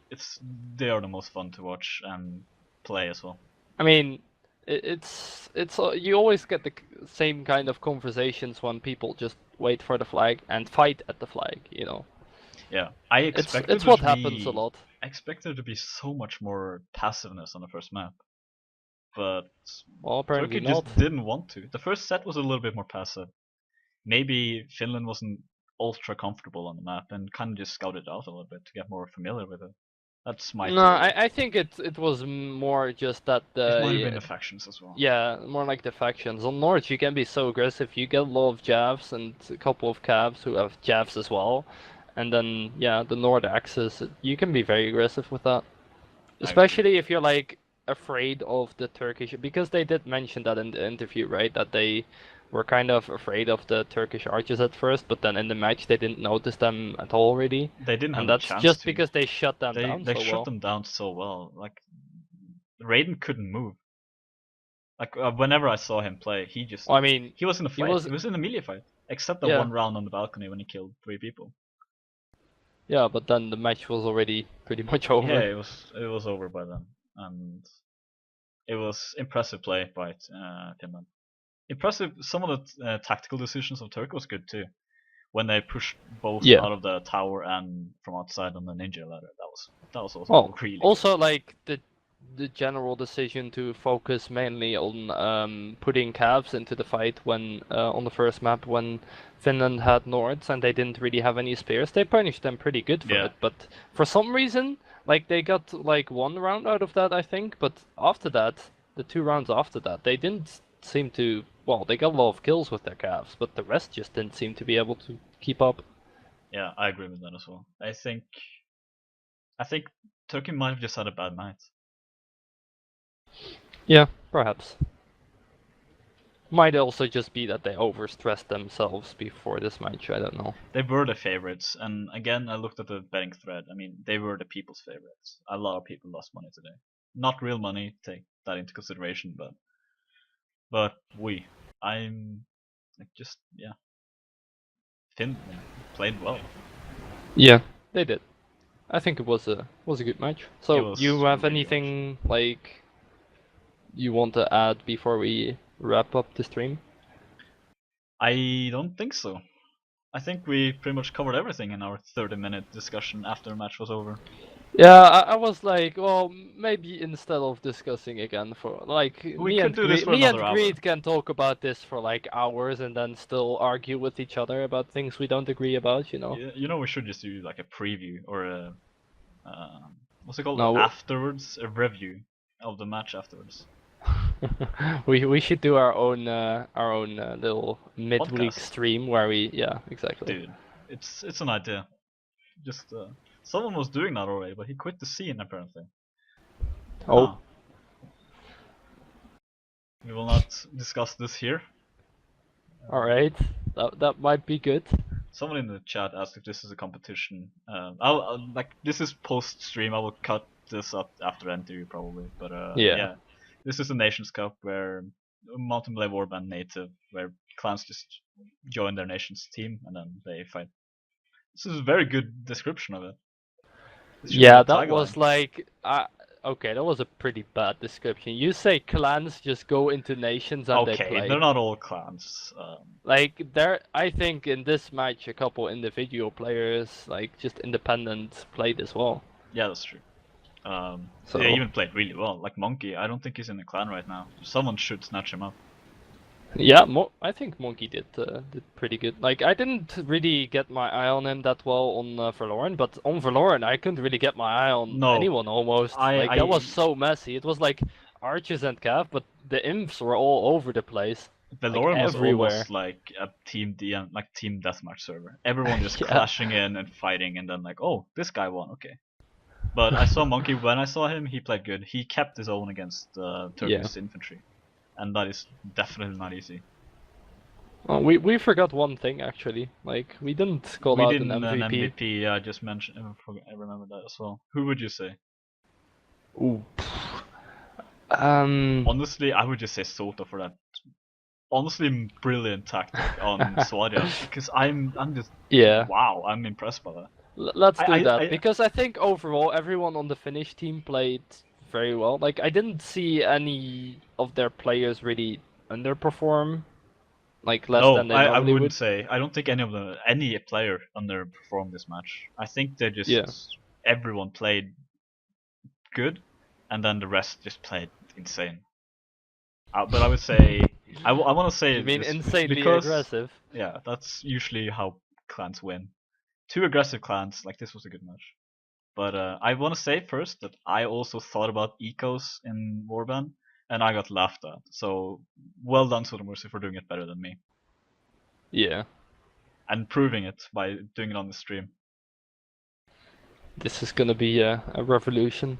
They are the most fun to watch and play as well. I mean, it's you always get the same kind of conversations when people just wait for the flag and fight at the flag. You know, Yeah, I expected it's what happens a lot. I expected there to be so much more passiveness on the first map, but Well, apparently Turkey not. just didn't want to. The first set was a little bit more passive. Maybe Finland wasn't ultra comfortable on the map and kind of just scouted out a little bit to get more familiar with it. That's my No, theory. I think it was more just that It might have been the factions as well. yeah, more like the factions. On North, you can be so aggressive. You get a lot of Javs and a couple of Cavs who have Javs as well. And then, yeah, the North axis, you can be very aggressive with that. Especially if you're like afraid of the Turkish, because they did mention that in the interview, right? That they were kind of afraid of the Turkish archers at first, but then in the match they didn't notice them at all really. They didn't have And a that's chance just to. because they shut them down They so shut well. them down so well. Like Raiden couldn't move. Like whenever I saw him play, he just Well, I mean, he was in a he fight. was- He was in a melee fight, except that Yeah. one round on the balcony when he killed 3 people. Yeah, but then the match was already pretty much over. Yeah, it was over by then, and it was impressive play by Finland. Impressive. Some of the tactical decisions of Turkey was good too. When they pushed both Yeah. out of the tower and from outside on the ninja ladder, that was also Well, really also like the general decision to focus mainly on putting Cavs into the fight when on the first map when Finland had Nords and they didn't really have any spears. They punished them pretty good for Yeah. it, but for some reason, like they got like 1 round out of that, I think. But after that, the 2 rounds after that, they didn't seem to. Well, they got a lot of kills with their Cavs, but the rest just didn't seem to be able to keep up. Yeah, I agree with that as well. I think Turkey might have just had a bad night. Yeah, perhaps. Might also just be that they overstressed themselves before this match, I don't know. They were the favorites, and again, I looked at the betting thread. I mean, they were the people's favorites. A lot of people lost money today. Not real money, take that into consideration, but I'm like just yeah. Finland played well. Yeah, they did. I think it was a good match. It So was you have really anything like you want to add before we wrap up the stream? I don't think so. I think we pretty much covered everything in our 30-minute discussion after the match was over. Yeah, I was like, well, maybe instead of discussing again for like We could do this for me and another hour. Greed can talk about this for like hours and then still argue with each other about things we don't agree about, you know. You know, we should just do like a preview or a what's it called? No. Afterwards, a review of the match afterwards. we should do our own little midweek Podcast. stream where we exactly. Dude, it's an idea. Just someone was doing that already, but he quit the scene apparently. Oh. Huh. We will not discuss this here. All right, that might be good. Someone in the chat asked if this is a competition. I'll like this is post stream. I will cut this up after the interview probably. But yeah, this is a Nations Cup where Mountain Blade Warband native, where clans just join their nation's team and then they fight. This is a very good description of it. Yeah, that was like okay, that was a pretty bad description. You say clans just go into nations and they play. Okay, they're not all clans. Like I think in this match a couple individual players, like just independent, played as well. Yeah, that's true. So they even played really well. Like Monkey, I don't think he's in the clan right now. Someone should snatch him up. yeah, I think Monkey did pretty good. Like I didn't really get my eye on him that well on Verloren, but on Verloren I couldn't really get my eye on anyone almost. That was so messy. It was like archers and Cav, but the imps were all over the place. Verloren was everywhere. almost like a team deathmatch server. Everyone just clashing in and fighting, and then like, oh, this guy won, okay. But I saw Monkey when I saw him. He played good. He kept his own against Turkish infantry, and that is definitely not easy. Well, we forgot one thing actually. Like we didn't call out an MVP. An MVP. I just mentioned. I remember that as well. Who would you say? Ooh. Honestly, I would just say Soto for that. Honestly, brilliant tactic on Swadia, because I'm just wow, I'm impressed by that. Let's do that because I think overall everyone on the Finnish team played very well. Like I didn't see any of their players really underperform, like less than they normally I wouldn't would. say. I don't think any player underperformed this match. I think they just everyone played good, and then the rest just played insane. But I would say I want to say you mean this insanely because, aggressive? Yeah, that's usually how clans win. 2 aggressive clans, like this was a good match. But I want to say first that I also thought about ecos in Warband, and I got laughed at. So well done, Sotomercy, for doing it better than me. Yeah. And proving it by doing it on the stream. This is gonna be a revolution.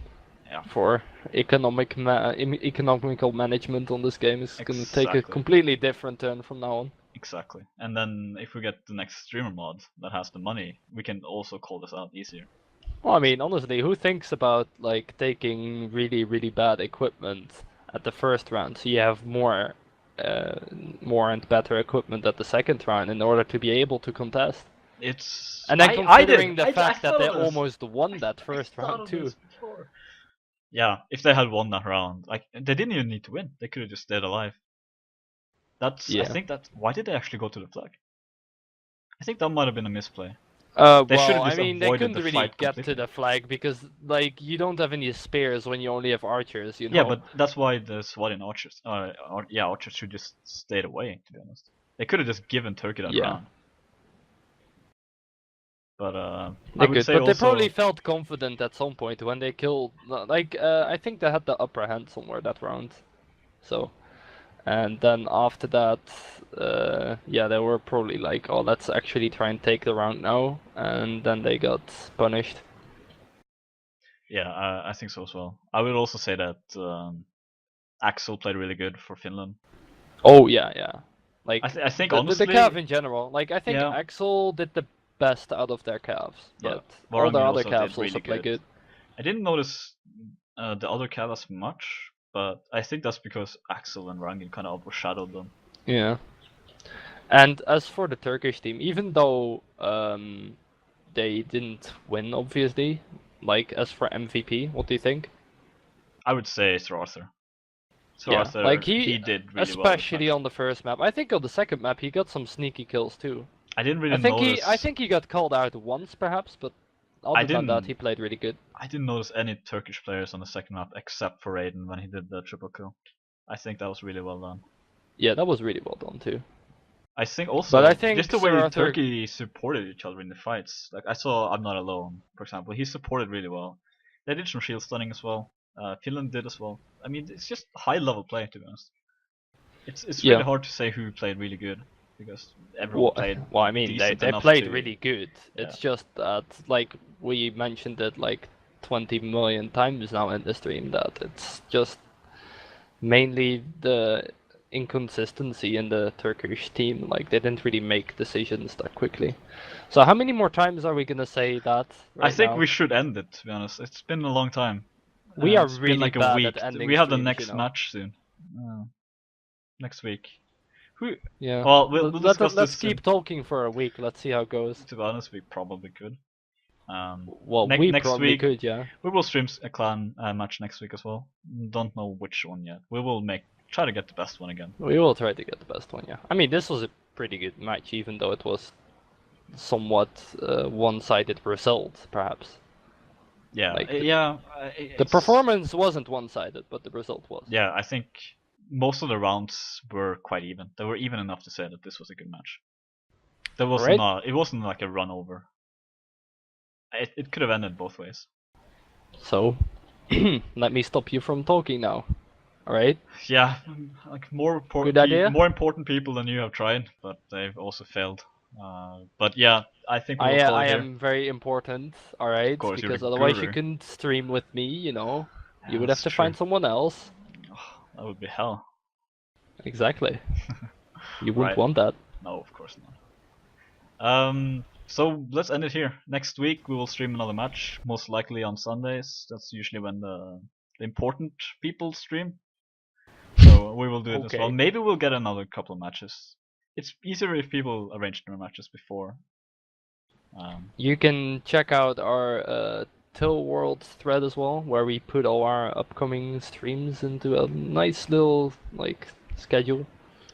Yeah. for economical management on this game is going to take a Exactly. completely different turn from now on. Exactly. And then if we get the next streamer mod that has the money, we can also call this out easier. Well, I mean, honestly, who thinks about like taking really, really bad equipment at the first round so you have more and better equipment at the second round in order to be able to contest? It's And then I considering did. the I fact that thought they of this. almost won that first I thought round of too. this before. Yeah, if they had won that round, like they didn't even need to win. They could have just stayed alive. That's I Yeah. think that why did they actually go to the flag? I think that might have been a misplay. They should Well, have I just mean, they avoided couldn't the really fight get completely. to the flag because, like, you don't have any spears when you only have archers, you know? Yeah, but that's why the SWAT and archers, archers should just stayed away. To be honest, they could have just given Turkey that Yeah. round. But They I would could, say but they also probably felt confident at some point when they killed. Like, I think they had the upper hand somewhere that round. So, and then after that, yeah, they were probably like, oh, let's actually try and take the round now, and then they got punished. yeah, I think so as well. I would also say that Axel played really good for Finland. Oh yeah, yeah. Like I think the honestly, Cav in general. Like I think yeah. Axel did the best out of their calves, Yeah, but all their Varangi other also calves did also really play good. I didn't notice the other Cav as much, but I think that's because Axel and Rangin kind of overshadowed them. Yeah. And as for the Turkish team, even though they didn't win, obviously, like as for MVP, what do you think? I would say Sir Arthur. Sir Yeah, Arthur, like he did really well. especially on the first map. I think on the second map he got some sneaky kills too. I didn't really I think notice. I think he got called out once perhaps, but other than that he played really good. I didn't notice any Turkish players on the second map except for Raiden when he did the triple kill. I think that was really well done. Yeah, that was really well done too. I think also, But I think just the Sir way Arthur... Turkey supported each other in the fights. Like I saw, I'm Not Alone, for example. He supported really well. They did some shield stunning as well. Finland did as well. I mean, it's just high level play, to be honest. It's really hard to say who played really good because everyone played. Well, I mean, they enough played to... really good. Yeah. It's just that, like we mentioned it like 20 million times now in the stream, that it's just mainly the inconsistency in the Turkish team. Like they didn't really make decisions that quickly. So how many more times are we gonna say that? I think now? we should end it. To be honest, it's been a long time. We are it's really been like a bad week. at ending We have the streams, next you know. match soon. Next week. Who? Yeah. Well, we'll discuss let's this keep talking for a week. Let's see how it goes. To be honest, we probably could. Well, we next probably week, could, yeah. We will stream a clan match next week as well. Don't know which one yet. We will try to get the best one again. We will try to get the best one, yeah. I mean, this was a pretty good match, even though it was somewhat one-sided result, perhaps. Yeah, like the performance wasn't one-sided, but the result was. Yeah, I think most of the rounds were quite even. They were even enough to say that this was a good match. There was not. It wasn't like a run over. It could have ended both ways. So, let me stop you from talking now. Alright? Yeah, like more important people than you have tried, but they've also failed. But yeah, I think we'll call it here. I am very important, alright? Because otherwise you couldn't stream with me, you know? Yeah, you would have to find someone else. Oh, that would be hell. Exactly. You wouldn't want that. No, of course not. So let's end it here. Next week we will stream another match, most likely on Sundays. That's usually when the important people stream. So we will do it as well. Maybe we'll get another couple of matches. It's easier if people arrange their matches before. You can check out our Till World thread as well, where we put all our upcoming streams into a nice little schedule.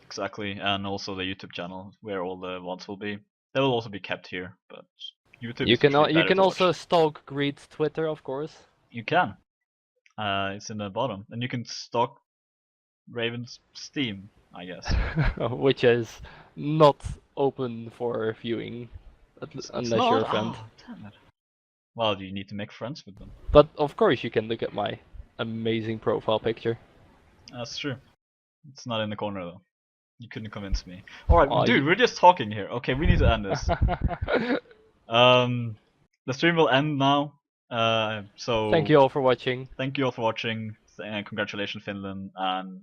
Exactly, and also the YouTube channel where all the VODs will be. They will also be kept here, but YouTube. You can also stalk Greed's Twitter, of course. You can. It's in the bottom, and you can stalk Raven's Steam, I guess. Which is not open for viewing, unless you're a friend. Oh, damn it. Well, you need to make friends with them. But of course you can look at my amazing profile picture. That's true. It's not in the corner though. You couldn't convince me. Alright, dude, we're just talking here. Okay, we need to end this. The stream will end now. So Thank you all for watching. Thank you all for watching, and congratulations, Finland, and